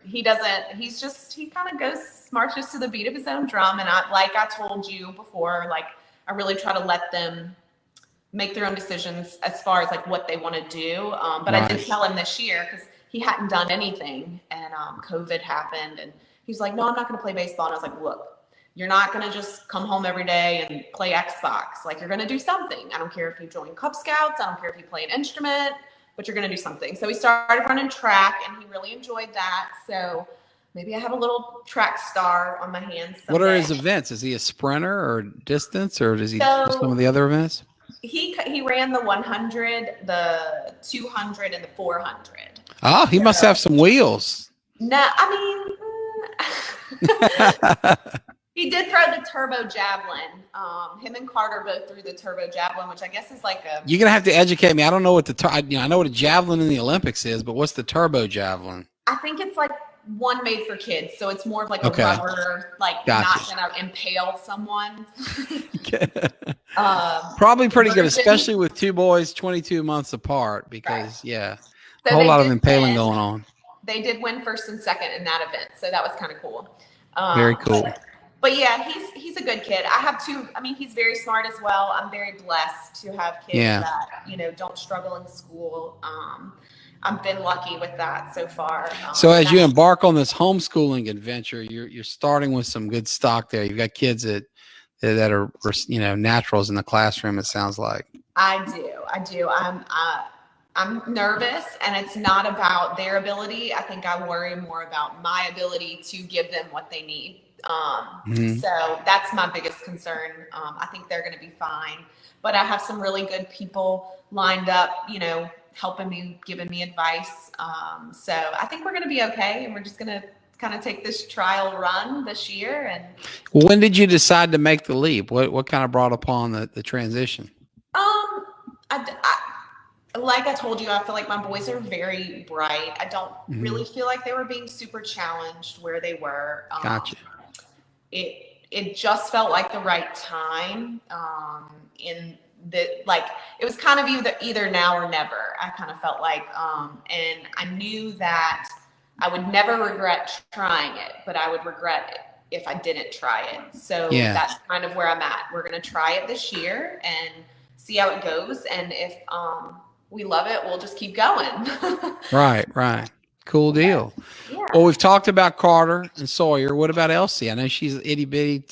he doesn't, he kind of marches to the beat of his own drum. And I told you before, like, I really try to let them make their own decisions as far as like what they want to do. But I did tell him this year, because he hadn't done anything, and COVID happened, and he was like, no, I'm not going to play baseball. And I was like, look, you're not going to just come home every day and play Xbox. Like, you're going to do something. I don't care if you join Cub Scouts. I don't care if you play an instrument, but you're going to do something. So he started running track, and he really enjoyed that. So maybe I have a little track star on my hands someday. What are his events? Is he a sprinter or distance, or does he do some of the other events? He ran the 100, the 200, and the 400. Oh, he must have some wheels. No, I mean, he did throw the turbo javelin. Him and Carter both threw the turbo javelin, which I guess is like a. You're gonna have to educate me. I don't know what I know what a javelin in the Olympics is, but what's the turbo javelin? I think it's like one made for kids, so it's more of like a rubber, like not gonna impale someone. Probably pretty good, especially with two boys 22 months apart, because a whole lot of impaling going on. They did win first and second in that event, so that was kind of cool. Very cool. But yeah, he's a good kid. I have two. I mean, he's very smart as well. I'm very blessed to have kids that don't struggle in school. I've been lucky with that so far. So as you embark on this homeschooling adventure, you're starting with some good stock there. You've got kids that are naturals in the classroom. It sounds like. I do. I'm nervous, and it's not about their ability. I think I worry more about my ability to give them what they need. So that's my biggest concern. I think they're going to be fine, but I have some really good people lined up, helping me, giving me advice. So I think we're going to be okay, and we're just going to kind of take this trial run this year. And when did you decide to make the leap? What kind of brought upon the transition? Like I told you, I feel like my boys are very bright. I don't really feel like they were being super challenged where they were. Gotcha. It just felt like the right time. It was kind of either now or never. I kind of felt like, and I knew that I would never regret trying it, but I would regret it if I didn't try it. So that's kind of where I'm at. We're going to try it this year and see how it goes. And if we love it, we'll just keep going. Right. Cool deal. Yeah. Well, we've talked about Carter and Sawyer. What about Elsie? I know she's itty bitty,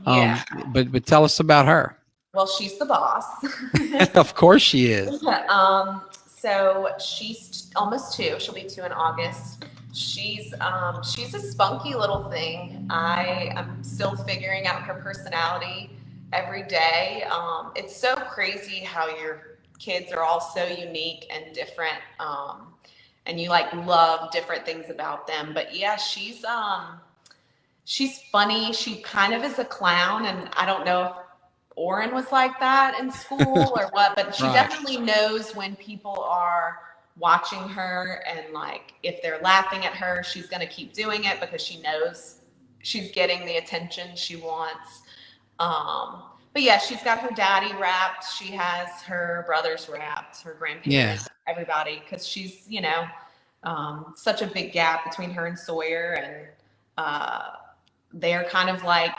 but tell us about her. Well, she's the boss. Of course she is. So she's almost 2. She'll be 2 in August. She's a spunky little thing. I am still figuring out her personality every day. It's so crazy how your kids are all so unique and different. And you like love different things about them. But yeah, she's funny. She kind of is a clown, and I don't know if Oren was like that in school or what, but she definitely knows when people are watching her, and like if they're laughing at her, she's going to keep doing it because she knows she's getting the attention she wants. But yeah, she's got her daddy wrapped. She has her brothers wrapped, her grandparents, everybody, because she's, such a big gap between her and Sawyer, and they're kind of like,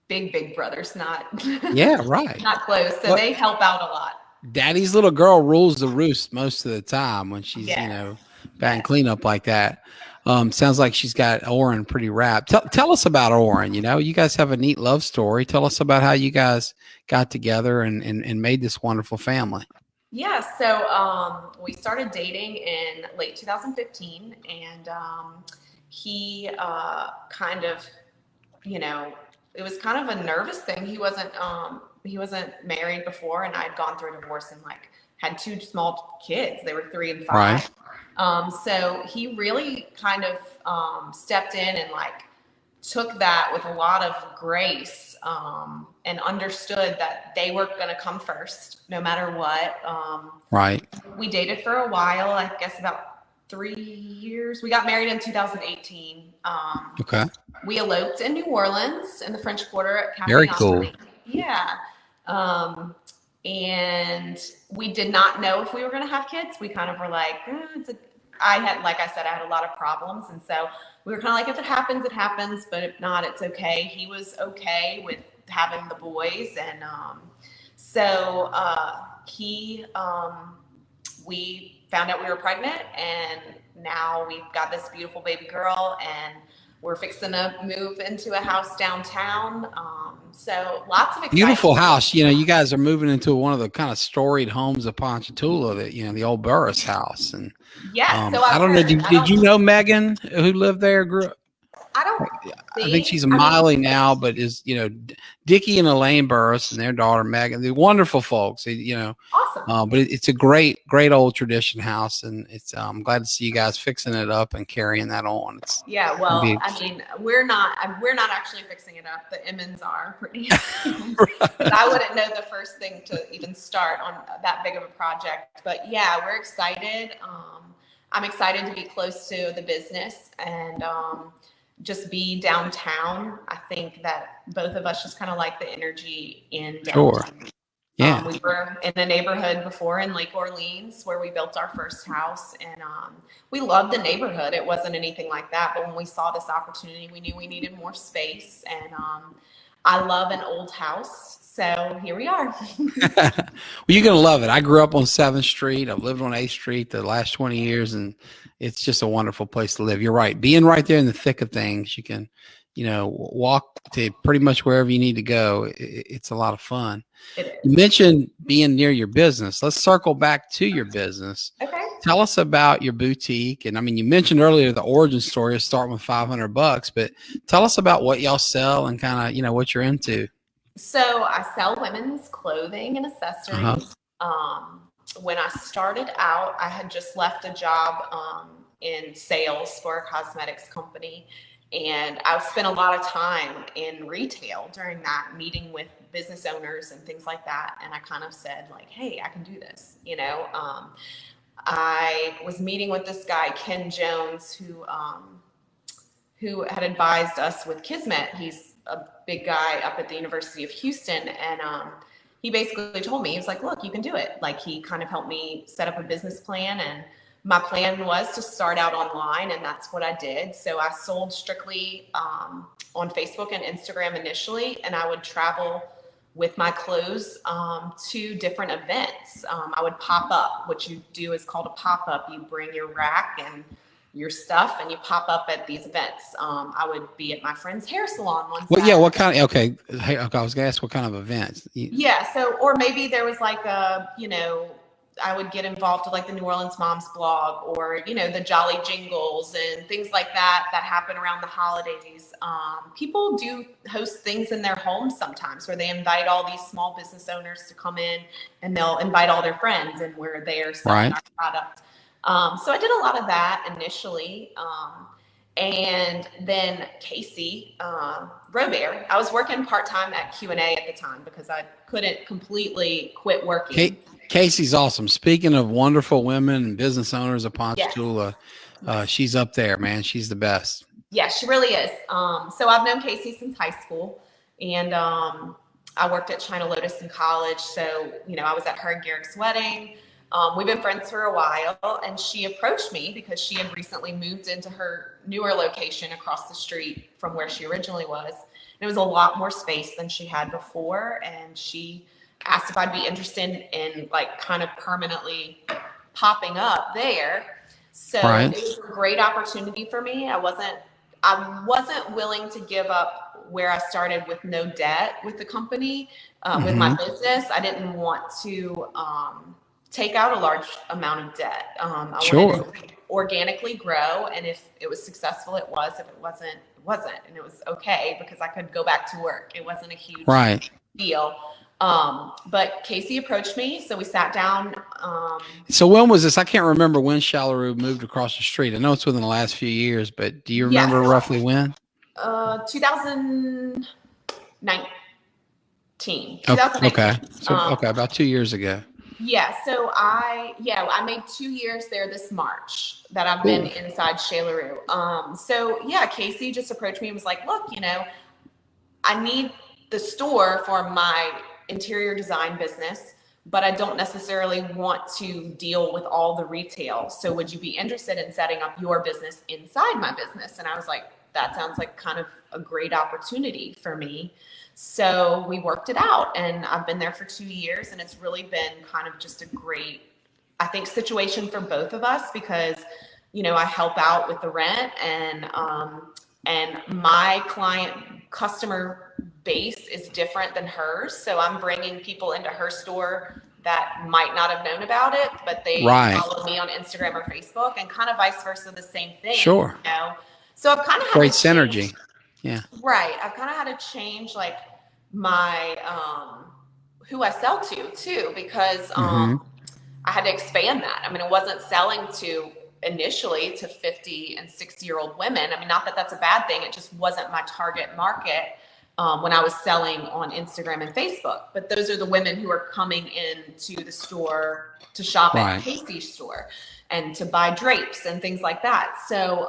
big brothers, not not close. So they help out a lot. Daddy's little girl rules the roost most of the time when she's batting cleanup like that. Sounds like she's got Oren pretty wrapped. Tell us about Oren. You guys have a neat love story. Tell us about how you guys got together and made this wonderful family. Yeah, so we started dating in late 2015, and he kind of, it was kind of a nervous thing. He wasn't married before, and I'd gone through a divorce and like had 2 small kids. They were 3 and 5. So he really kind of stepped in and like took that with a lot of grace, and understood that they were going to come first no matter what. We dated for a while, I guess about 3 years. We got married in 2018. We eloped in New Orleans in the French Quarter at Cafe. Very cool. Yeah. And we did not know if we were going to have kids. We kind of were like, I had a lot of problems. And so we were kind of like, if it happens, it happens. But if not, it's okay. He was okay with having the boys. And we found out we were pregnant. And now we've got this beautiful baby girl. And we're fixing to move into a house downtown. So lots of exciting. Beautiful house. You guys are moving into one of the kind of storied homes of Ponchatoula, that, the old Burris house. And so I don't know. Did you know Megan, who lived there, grew up? I think she's a Miley now, but is, Dickie and Elaine Burris and their daughter Megan. They're wonderful folks. Awesome. But it's a great old tradition house, and it's I'm glad to see you guys fixing it up and carrying that on. We're not actually fixing it up. The Emmons are pretty. I wouldn't know the first thing to even start on that big of a project, but yeah, we're excited. I'm excited to be close to the business and just be downtown. I think that both of us just kind of like the energy in downtown. Sure. Yeah. We were in a neighborhood before in Lake Orleans where we built our first house, and we loved the neighborhood. It wasn't anything like that, but when we saw this opportunity, we knew we needed more space, and I love an old house. So here we are. Well, you're going to love it. I grew up on 7th Street. I've lived on 8th Street the last 20 years, and it's just a wonderful place to live. You're right. Being right there in the thick of things, you can, walk to pretty much wherever you need to go. It's a lot of fun. You mentioned being near your business. Let's circle back to your business. Okay. Tell us about your boutique. And you mentioned earlier the origin story of starting with $500, but tell us about what y'all sell and kind of, what you're into. So I sell women's clothing and accessories. When I started out, I had just left a job in sales for a cosmetics company. And I've spent a lot of time in retail during that, meeting with business owners and things like that. And I kind of said like, hey, I can do this. I was meeting with this guy, Ken Jones, who had advised us with Kismet. He's a big guy up at the University of Houston. And he basically told me, he was like, look, you can do it. Like, he kind of helped me set up a business plan, and my plan was to start out online, and that's what I did. So I sold strictly on Facebook and Instagram initially, and I would travel with my clothes to different events. I would pop up. What you do is called a pop-up. You bring your rack and your stuff and you pop up at these events. I would be at my friend's hair salon one Well, Saturday. yeah. What kind of, okay. Hey, okay. I was going to ask what kind of events. Yeah. So, or maybe there was like a, you know, I would get involved with like the New Orleans Moms blog, or, you know, the Jolly Jingles and things like that happen around the holidays. People do host things in their homes sometimes where they invite all these small business owners to come in, and they'll invite all their friends, and where they are selling our product. So I did a lot of that initially. And then Casey Robert, I was working part-time at Q&A at the time because I couldn't completely quit working. Casey's awesome. Speaking of wonderful women and business owners of Ponchatoula, yes. She's up there, man. She's the best. Yeah, she really is. So I've known Casey since high school, and I worked at China Lotus in college. So, you know, I was at her and Garrick's wedding. We've been friends for a while, and she approached me because she had recently moved into her newer location across the street from where she originally was. And it was a lot more space than she had before. And she asked if I'd be interested in like kind of permanently popping up there. So it was a great opportunity for me. I wasn't willing to give up where I started with no debt with the company, with my business. I didn't want to take out a large amount of debt. I wanted to organically grow, and if it was successful, it was. If it wasn't, it wasn't, and it was okay because I could go back to work. It wasn't a huge deal. But Casey approached me, so we sat down. So when was this? I can't remember when Shallaroo moved across the street. I know it's within the last few years, but do you remember roughly when? 2019. Okay. So, about 2 years ago. Yeah. So I made 2 years there this March that I've been inside Shallaroo. So yeah, Casey just approached me and was like, look, you know, I need the store for my interior design business, but I don't necessarily want to deal with all the retail. So would you be interested in setting up your business inside my business? And I was like, that sounds like kind of a great opportunity for me. So we worked it out, and I've been there for 2 years, and it's really been kind of just a great, I think, situation for both of us because, you know, I help out with the rent, and my customer base is different than hers. So I'm bringing people into her store that might not have known about it, but they follow me on Instagram or Facebook, and kind of vice versa, the same thing. Sure. You know? So I've kind of had great synergy. Yeah. Right. I've kind of had to change like my who I sell to too, because I had to expand that. I mean, it wasn't selling to initially to 50 and 60-year-old women. I mean, not that that's a bad thing. It just wasn't my target market when I was selling on Instagram and Facebook. But those are the women who are coming into the store to shop at Casey's store and to buy drapes and things like that. So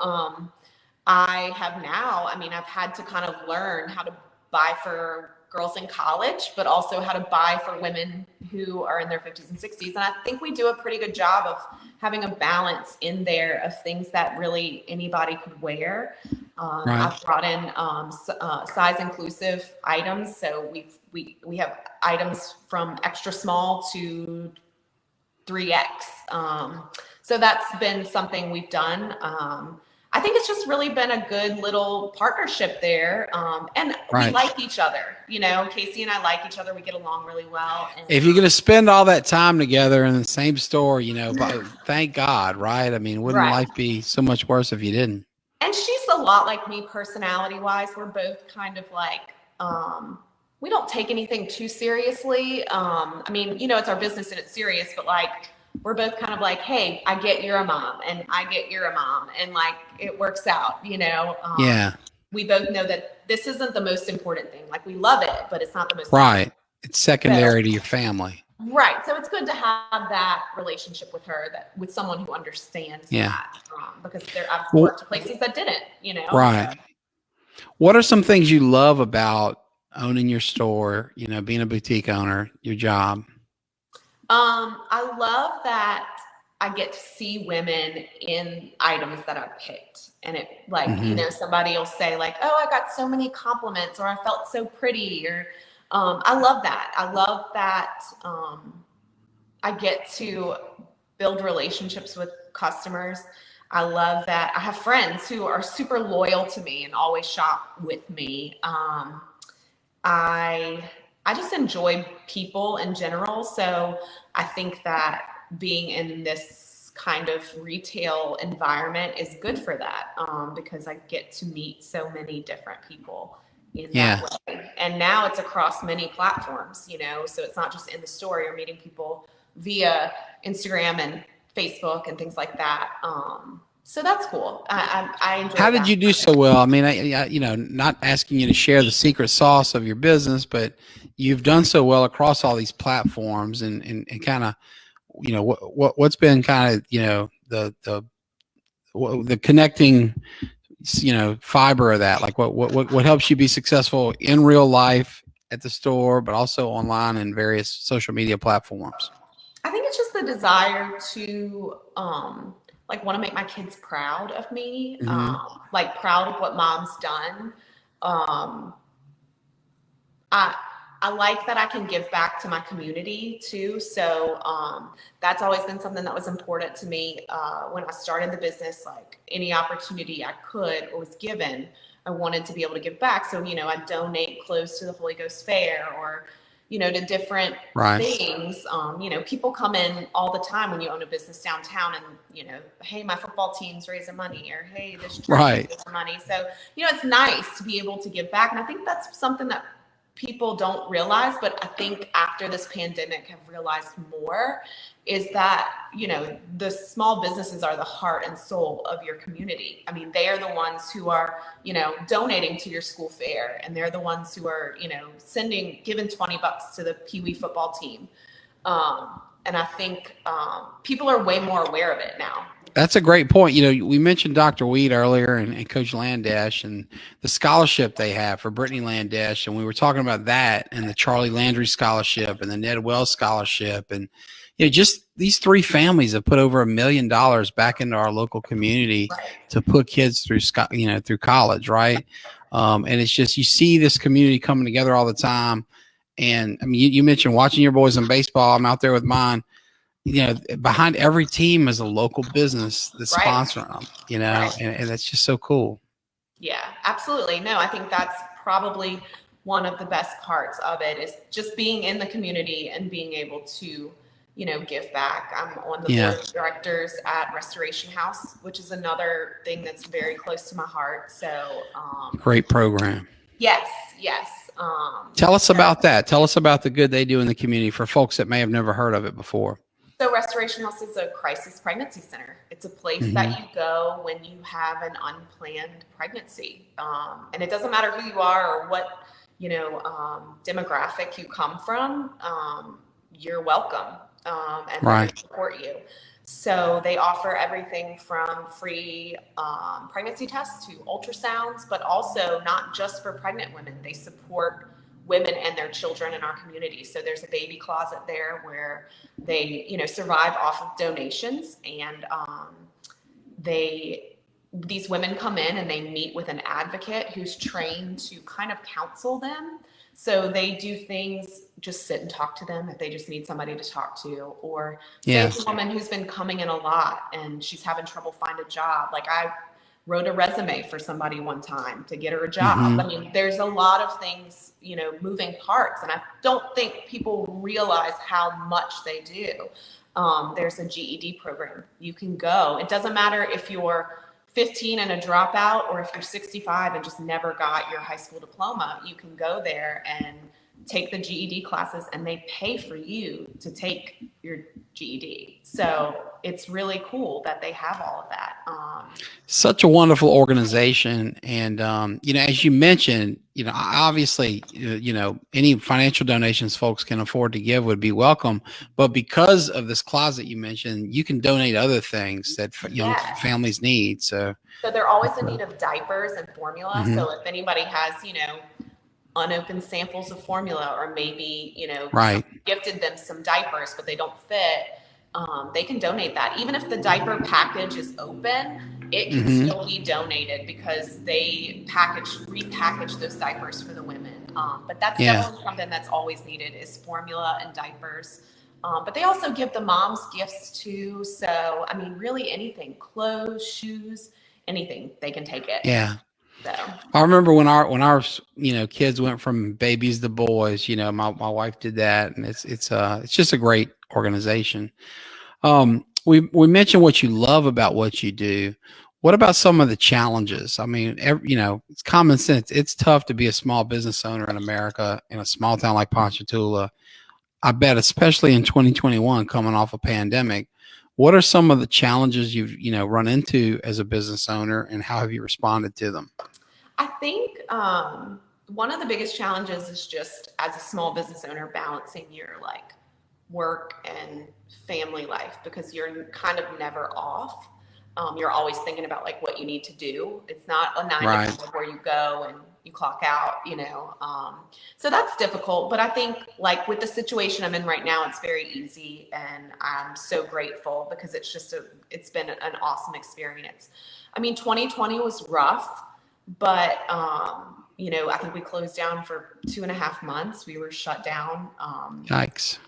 I have now, I mean, I've had to kind of learn how to buy for girls in college, but also how to buy for women who are in their 50s and 60s. And I think we do a pretty good job of having a balance in there of things that really anybody could wear. I've brought in size inclusive items. So we have items from extra small to 3X. So that's been something we've done. I think it's just really been a good little partnership there. And we like each other, you know, Casey and I like each other. We get along really well. And, if you're going to spend all that time together in the same store, you know, thank God, right? I mean, wouldn't life be so much worse if you didn't? And she's a lot like me personality wise. We're both kind of like, we don't take anything too seriously. I mean, you know, it's our business and it's serious, but like, we're both kind of like, hey, I get you're a mom and I get you're a mom, and like it works out, you know? We both know that this isn't the most important thing. Like we love it, but it's not the most important. It's secondary to your family. Right. So it's good to have that relationship with her, that with someone who understands that, because I've worked at places that didn't, you know? Right. What are some things you love about owning your store, you know, being a boutique owner, your job? I love that I get to see women in items that I picked, and it like, you know, somebody will say like, oh, I got so many compliments, or I felt so pretty, or, I love that. I love that, I get to build relationships with customers. I love that. I have friends who are super loyal to me and always shop with me. I just enjoy people in general. So I think that being in this kind of retail environment is good for that, because I get to meet so many different people in that way. And now it's across many platforms, you know, so it's not just in the store. You're meeting people via Instagram and Facebook and things like that. So that's cool. I enjoy. How did you do so well? I mean, I you know, not asking you to share the secret sauce of your business, but you've done so well across all these platforms, and kind of, you know, what's been kind of, you know, the connecting, you know, fiber of that. Like what helps you be successful in real life at the store, but also online and various social media platforms? I think it's just the desire to like want to make my kids proud of me, like proud of what mom's done. I like that I can give back to my community too. So that's always been something that was important to me when I started the business. Like any opportunity I could or was given, I wanted to be able to give back. So, you know, I donate clothes to the Holy Ghost Fair, or, you know, to different things. You know, people come in all the time when you own a business downtown and, you know, hey, my football team's raising money, or hey, this church is raising money. So, you know, it's nice to be able to give back. And I think that's something that people don't realize, but I think after this pandemic have realized more, is that, you know, the small businesses are the heart and soul of your community. I mean, they are the ones who are, you know, donating to your school fair, and they're the ones who are, you know, giving $20 to the Pee Wee football team. And I think people are way more aware of it now. That's a great point. You know, we mentioned Dr. Weed earlier and Coach Landash and the scholarship they have for Brittany Landash. And we were talking about that, and the Charlie Landry scholarship and the Ned Wells scholarship. And, you know, just these three families have put over $1 million back into our local community to put kids through, you know, through college. Right. And it's just, you see this community coming together all the time. And I mean, you mentioned watching your boys in baseball. I'm out there with mine. You know, behind every team is a local business that's sponsoring them, you know, and that's just so cool. Yeah, absolutely. No, I think that's probably one of the best parts of it, is just being in the community and being able to, you know, give back. I'm on the board of directors at Restoration House, which is another thing that's very close to my heart. So great program. Yes. Tell us about that. Tell us about the good they do in the community for folks that may have never heard of it before. So Restoration House is a crisis pregnancy center. It's a place that you go when you have an unplanned pregnancy. And it doesn't matter who you are or what, you know, demographic you come from, you're welcome, and they support you. So they offer everything from free pregnancy tests to ultrasounds, but also not just for pregnant women. They support women and their children in our community. So there's a baby closet there where they, you know, survive off of donations, and these women come in and they meet with an advocate who's trained to kind of counsel them. So they do things, just sit and talk to them if they just need somebody to talk to, or there's a woman who's been coming in a lot and she's having trouble finding a job. Like I wrote a resume for somebody one time to get her a job. I mean, there's a lot of things, you know, moving parts, and I don't think people realize how much they do. There's a GED program. You can go. It doesn't matter if you're 15 and a dropout, or if you're 65 and just never got your high school diploma. You can go there and take the GED classes, and they pay for you to take your GED. So it's really cool that they have all of that. Such a wonderful organization. And, you know, as you mentioned, you know, obviously, you know, any financial donations folks can afford to give would be welcome. But because of this closet you mentioned, you can donate other things that young families need. So they're always in need of diapers and formula. So if anybody has, you know, unopened samples of formula, or maybe, you know, gifted them some diapers, but they don't fit, they can donate that. Even if the diaper package is open, it can still be donated, because they repackage those diapers for the women. But that's definitely something that's always needed, is formula and diapers. But they also give the moms gifts too. So, I mean, really anything, clothes, shoes, anything, they can take it. Yeah. So I remember when our kids went from babies to boys. My wife did that, and it's just a great organization. We mentioned what you love about what you do. What about some of the challenges? I mean, it's common sense. It's tough to be a small business owner in America in a small town like Ponchatoula. I bet, especially in 2021, coming off a pandemic. What are some of the challenges you've run into as a business owner, and how have you responded to them? I think one of the biggest challenges is just as a small business owner balancing your like work and family life, because you're kind of never off. You're always thinking about like what you need to do. It's not a 9 to 5 where you go and you clock out, so that's difficult. But I think like with the situation I'm in right now, it's very easy, and I'm so grateful because it's been an awesome experience. I mean, 2020 was rough, but I think we closed down for 2.5 months. We were shut down. Yikes.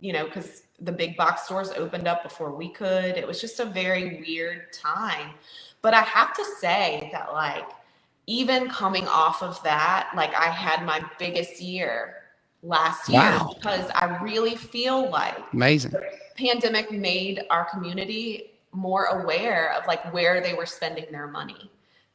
Because the big box stores opened up before we could. It was just a very weird time. But I have to say that like, even coming off of that, like I had my biggest year last year because I really feel like amazing. The pandemic made our community more aware of like where they were spending their money.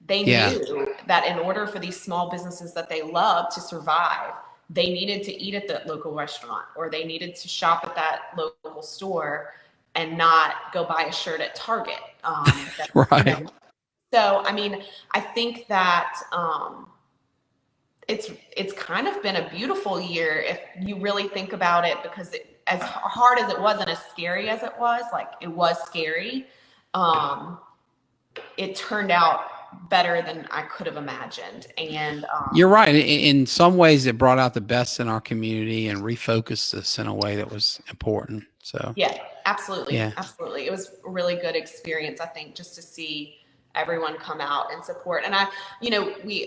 They knew that in order for these small businesses that they love to survive, they needed to eat at the local restaurant, or they needed to shop at that local store and not go buy a shirt at Target. Right. So, I mean, I think that it's kind of been a beautiful year if you really think about it, because as hard as it was and as scary as it was, like it was scary, it turned out better than I could have imagined. And you're right. In some ways, it brought out the best in our community and refocused us in a way that was important. So yeah, absolutely. Yeah. Absolutely. It was a really good experience, I think, just to see everyone come out and support. And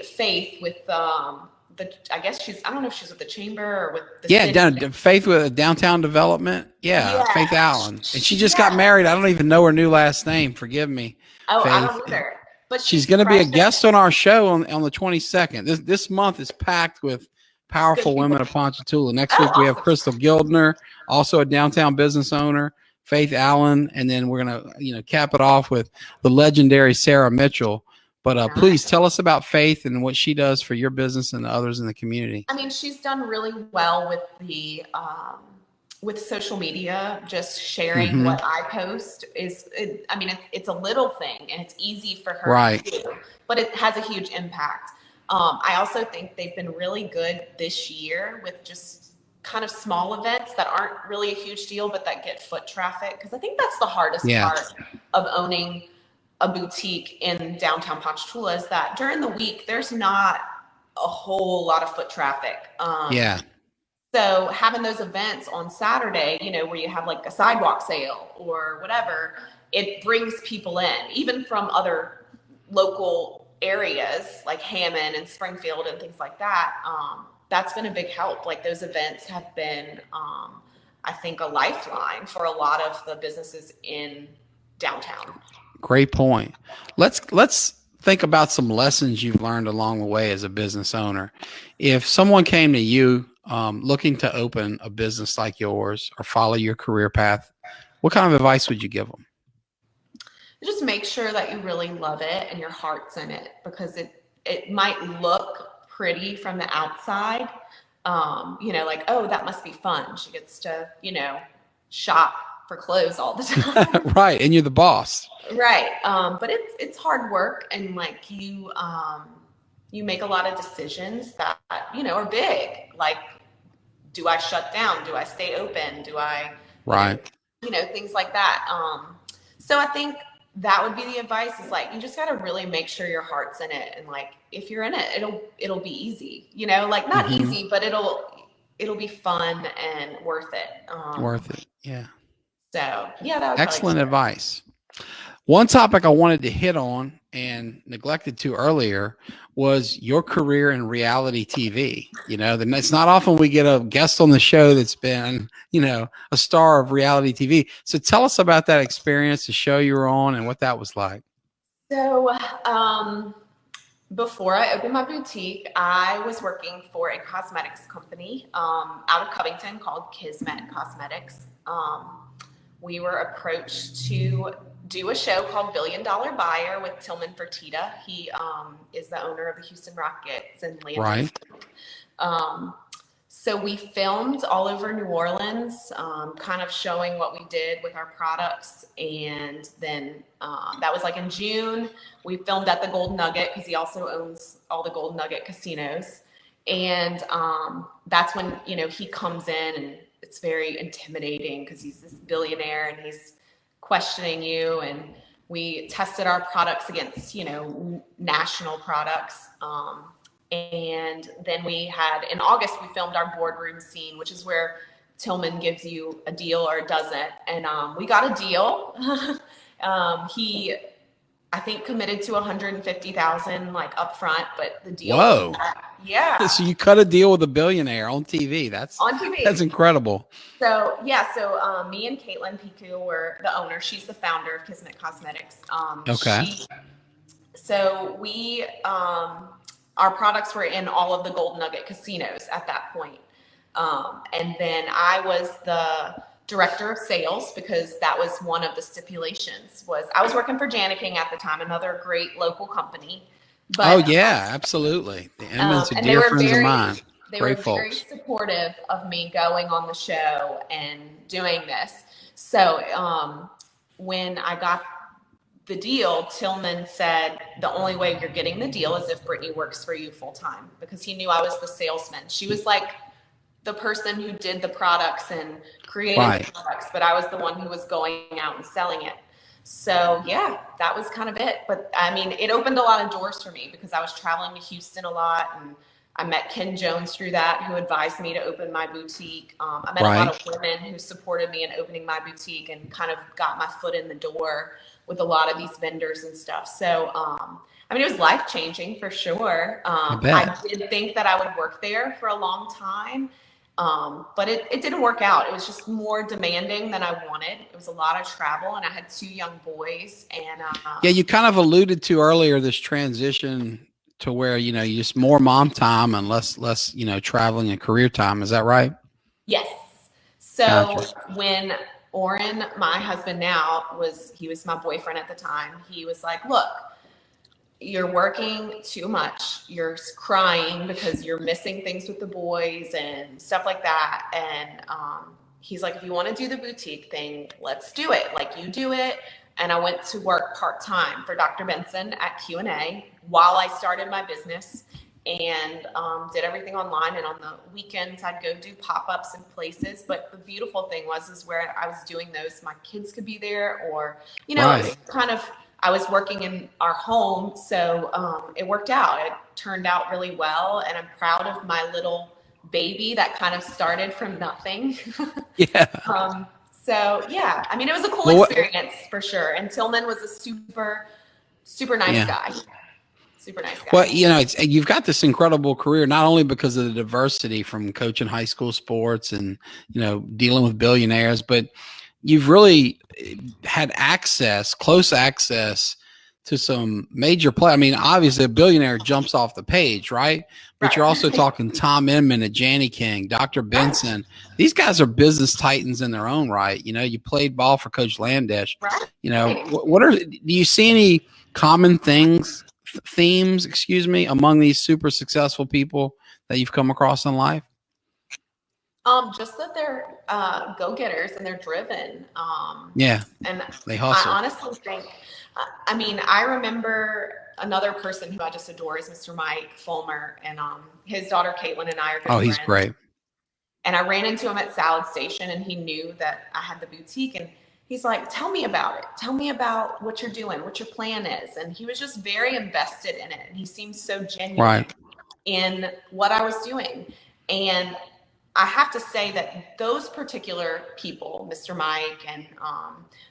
Faith with I guess I don't know if she's with the chamber or with the city. Faith with downtown development. Faith Allen. And she just got married. I don't even know her new last name. Forgive me. Oh, Faith. I don't either. But she's going to be a guest on our show on the 22nd. This month is packed with powerful women of Ponchatoula. Next week we have Crystal Gildner, also a downtown business owner, Faith Allen, and then we're going to cap it off with the legendary Sarah Mitchell. But please tell us about Faith and what she does for your business and the others in the community. I mean, she's done really well with the with social media, just sharing what I post it's a little thing and it's easy for her to do, but it has a huge impact. I also think they've been really good this year with just kind of small events that aren't really a huge deal, but that get foot traffic. Because I think that's the hardest part of owning a boutique in downtown Ponchatoula, is that during the week, there's not a whole lot of foot traffic. So having those events on Saturday, where you have like a sidewalk sale or whatever, it brings people in, even from other local areas like Hammond and Springfield and things like that. That's been a big help. Like those events have been, I think, a lifeline for a lot of the businesses in downtown. Great point. Let's think about some lessons you've learned along the way as a business owner. If someone came to you looking to open a business like yours or follow your career path, what kind of advice would you give them? Just make sure that you really love it and your heart's in it, because it might look pretty from the outside. Like, oh, that must be fun. She gets to, shop for clothes all the time. Right. And you're the boss. Right. But it's hard work, and like you make a lot of decisions that, are big. Like, do I shut down? Do I stay open? Do I, things like that. So I think that would be the advice, is like, you just got to really make sure your heart's in it. And like, if you're in it, it'll be easy, like not easy, but it'll be fun and worth it. Worth it. Yeah. So yeah, that was excellent advice. One topic I wanted to hit on, and neglected to earlier was your career in reality TV. It's not often we get a guest on the show that's been, a star of reality TV. So tell us about that experience, the show you were on, and what that was like. So, before I opened my boutique, I was working for a cosmetics company out of Covington called Kismet Cosmetics. We were approached to do a show called $1 Billion Buyer with Tillman Fertitta. He is the owner of the Houston Rockets and Landon. Right. So we filmed all over New Orleans, kind of showing what we did with our products. And then that was like in June. We filmed at the Gold Nugget because he also owns all the Gold Nugget casinos. And that's when, he comes in, and it's very intimidating because he's this billionaire and he's questioning you. And we tested our products against, national products. And then we had, in August, we filmed our boardroom scene, which is where Tillman gives you a deal or doesn't. And we got a deal. He, I think, committed to $150,000 like up front, but the deal. Whoa. Yeah. So you cut a deal with a billionaire on TV. That's on TV. That's incredible. So yeah. So me and Caitlin Piku were the owner. She's the founder of Kismet Cosmetics. Okay. So we, our products were in all of the Gold Nugget casinos at that point. And then I was the director of sales because that was one of the stipulations. Was I was working for Janiking at the time, another great local company. But, absolutely. The Emmons are dear friends of mine. They were very supportive of me going on the show and doing this. So when I got the deal, Tillman said, the only way you're getting the deal is if Brittany works for you full time, because he knew I was the salesman. She was like the person who did the products and created the products, but I was the one who was going out and selling it. So yeah, that was kind of it. But I mean, it opened a lot of doors for me because I was traveling to Houston a lot, and I met Ken Jones through that, who advised me to open my boutique. I met a lot of women who supported me in opening my boutique and kind of got my foot in the door with a lot of these vendors and stuff. So, I mean, it was life-changing for sure. I did think that I would work there for a long time, but it didn't work out. It was just more demanding than I wanted. It was a lot of travel, and I had 2 young boys. And yeah, you kind of alluded to earlier this transition to where, you just more mom time and less, traveling and career time. Is that right? Yes. So when Oren, my husband now, he was my boyfriend at the time. He was like, look, you're working too much. You're crying because you're missing things with the boys and stuff like that. And he's like, if you want to do the boutique thing, let's do it. Like, you do it. And I went to work part-time for Dr. Benson at Q&A while I started my business, and did everything online. And on the weekends, I'd go do pop-ups in places. But the beautiful thing is where I was doing those, my kids could be there, or, kind of, I was working in our home. So it worked out. It turned out really well. And I'm proud of my little baby that kind of started from nothing. Yeah. So yeah, I mean, it was a cool experience for sure. And Tillman was a super, super nice guy. Super nice guy. Well, you've got this incredible career, not only because of the diversity from coaching high school sports and, dealing with billionaires, but you've really had close access to some major play. I mean, obviously a billionaire jumps off the page, right? But you're also talking Tom Inman at Janiking, Dr. Benson. These guys are business titans in their own right. You played ball for Coach Landish. Do you see any common themes, among these super successful people that you've come across in life? Just that they're go-getters and they're driven. And they hustle. I honestly think, I remember another person who I just adore is Mr. Mike Fulmer, and his daughter Caitlin and I are good friends. He's great. And I ran into him at Salad Station, and he knew that I had the boutique, and he's like, tell me about it. Tell me about what you're doing, what your plan is. And he was just very invested in it. And he seemed so genuine in what I was doing. And I have to say that those particular people, Mr. Mike and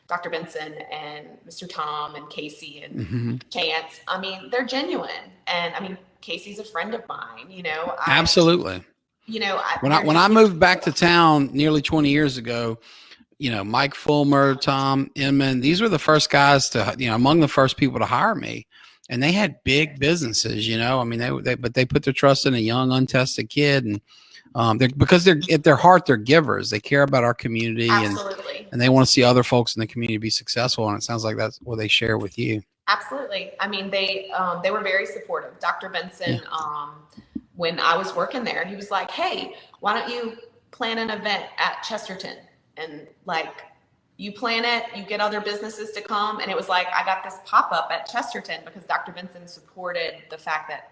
Dr. Benson and Mr. Tom and Casey and Chance, I mean, they're genuine. And I mean, Casey's a friend of mine, you know. Absolutely. You know, when I moved back to town nearly 20 years ago, you know, Mike Fulmer, Tom Inman, these were the first guys to, you know, among the first people to hire me. And they had big businesses, you know. I mean, but they put their trust in a young, untested kid, and because they're at their heart, they're givers. They care about our community, and they want to see other folks in the community be successful. And it sounds like that's what they share with you. Absolutely. I mean, they were very supportive. Dr. Benson, when I was working there, he was like, "Hey, why don't you plan an event at Chesterton? And like, you plan it, you get other businesses to come." And it was like, I got this pop-up at Chesterton because Dr. Benson supported the fact that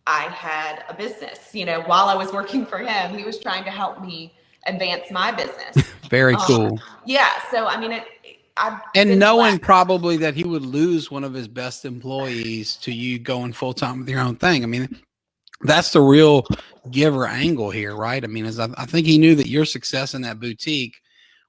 I had a business, you know, while I was working for him. He was trying to help me advance my business. Very cool. Yeah. So, I mean, and knowing probably that he would lose one of his best employees to you going full-time with your own thing. I mean, that's the real giver angle here, right? I mean, I think he knew that your success in that boutique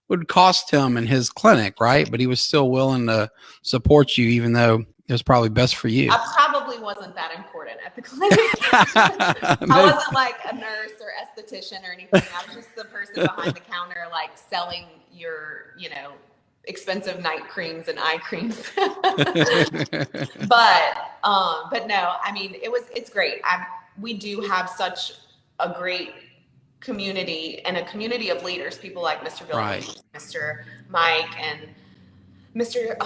would cost him in his clinic, right? But he was still willing to support you, even though it was probably best for you. I probably wasn't that important at the clinic. I wasn't like a nurse or esthetician or anything. I was just the person behind the counter, like selling your, you know, expensive night creams and eye creams. But no, I mean, it's great. We do have such a great community and a community of leaders, people like Mr. Bill, Mr. Mike, and Mr.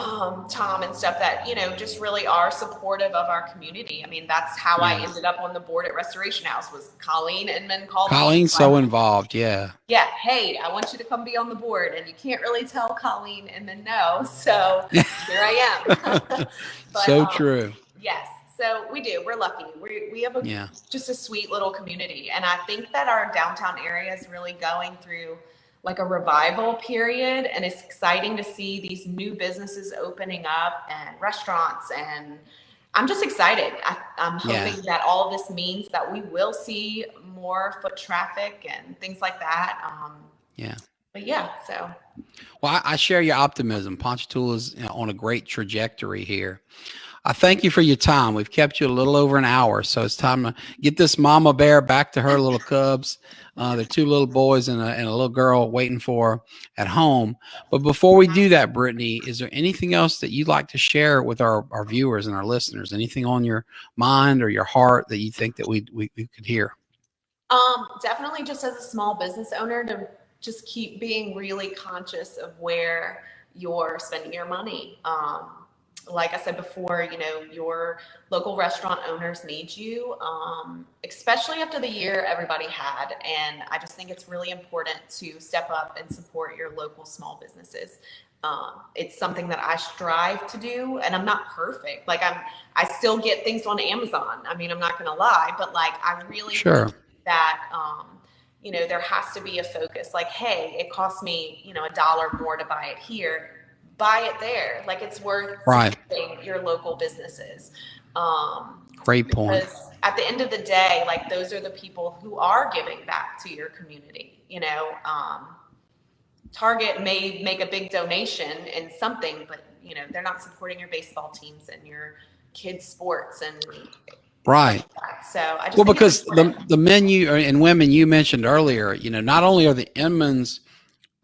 Tom and stuff that, you know, just really are supportive of our community. I mean, that's how I ended up on the board at Restoration House, was Colleen Inman called me. Colleen's so involved. Yeah. Yeah. Hey, I want you to come be on the board. And you can't really tell Colleen Inman no. So here I am. But, so true. Yes. So we do. We're lucky. We have just a sweet little community. And I think that our downtown area is really going through like a revival period. And it's exciting to see these new businesses opening up and restaurants. And I'm just excited. I'm hoping that all of this means that we will see more foot traffic and things like that. But yeah, so. Well, I share your optimism. Ponchatoula is on a great trajectory here. I thank you for your time. We've kept you a little over an hour, so it's time to get this mama bear back to her little cubs. There are two little boys and a little girl waiting for her at home. But before we do that, Brittany, is there anything else that you'd like to share with our viewers and our listeners? Anything on your mind or your heart that you think that we could hear? Definitely just as a small business owner, to just keep being really conscious of where you're spending your money. Like I said before, you know, your local restaurant owners need you, especially after the year everybody had. And I just think it's really important to step up and support your local small businesses. It's something that I strive to do, and I'm not perfect. Like I still get things on Amazon. I mean, I'm not going to lie, but like I really think that, you know, there has to be a focus. Like, hey, it costs me, you know, $1 more to buy it here. Buy it there. Like, it's worth supporting your local businesses. Great point. Because at the end of the day, like, those are the people who are giving back to your community. You know, Target may make a big donation in something, but, you know, they're not supporting your baseball teams and your kids' sports and like that. So I just because the men and women you mentioned earlier, you know, not only are the Inmans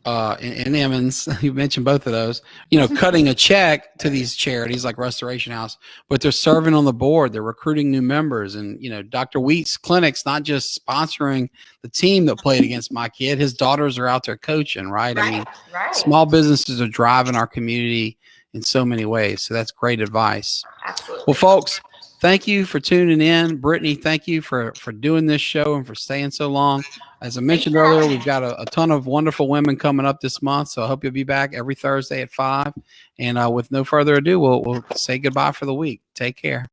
and Emmons, you mentioned both of those, you know, cutting a check to these charities like Restoration House, but they're serving on the board, they're recruiting new members. And, you know, Dr. Wheat's clinic's not just sponsoring the team that played against my kid, his daughters are out there coaching, right? I mean, small businesses are driving our community in so many ways. So that's great advice. Absolutely. Well, folks, thank you for tuning in. Brittany, thank you for doing this show and for staying so long. As I mentioned earlier, we've got a ton of wonderful women coming up this month, so I hope you'll be back every Thursday at 5. And with no further ado, we'll say goodbye for the week. Take care.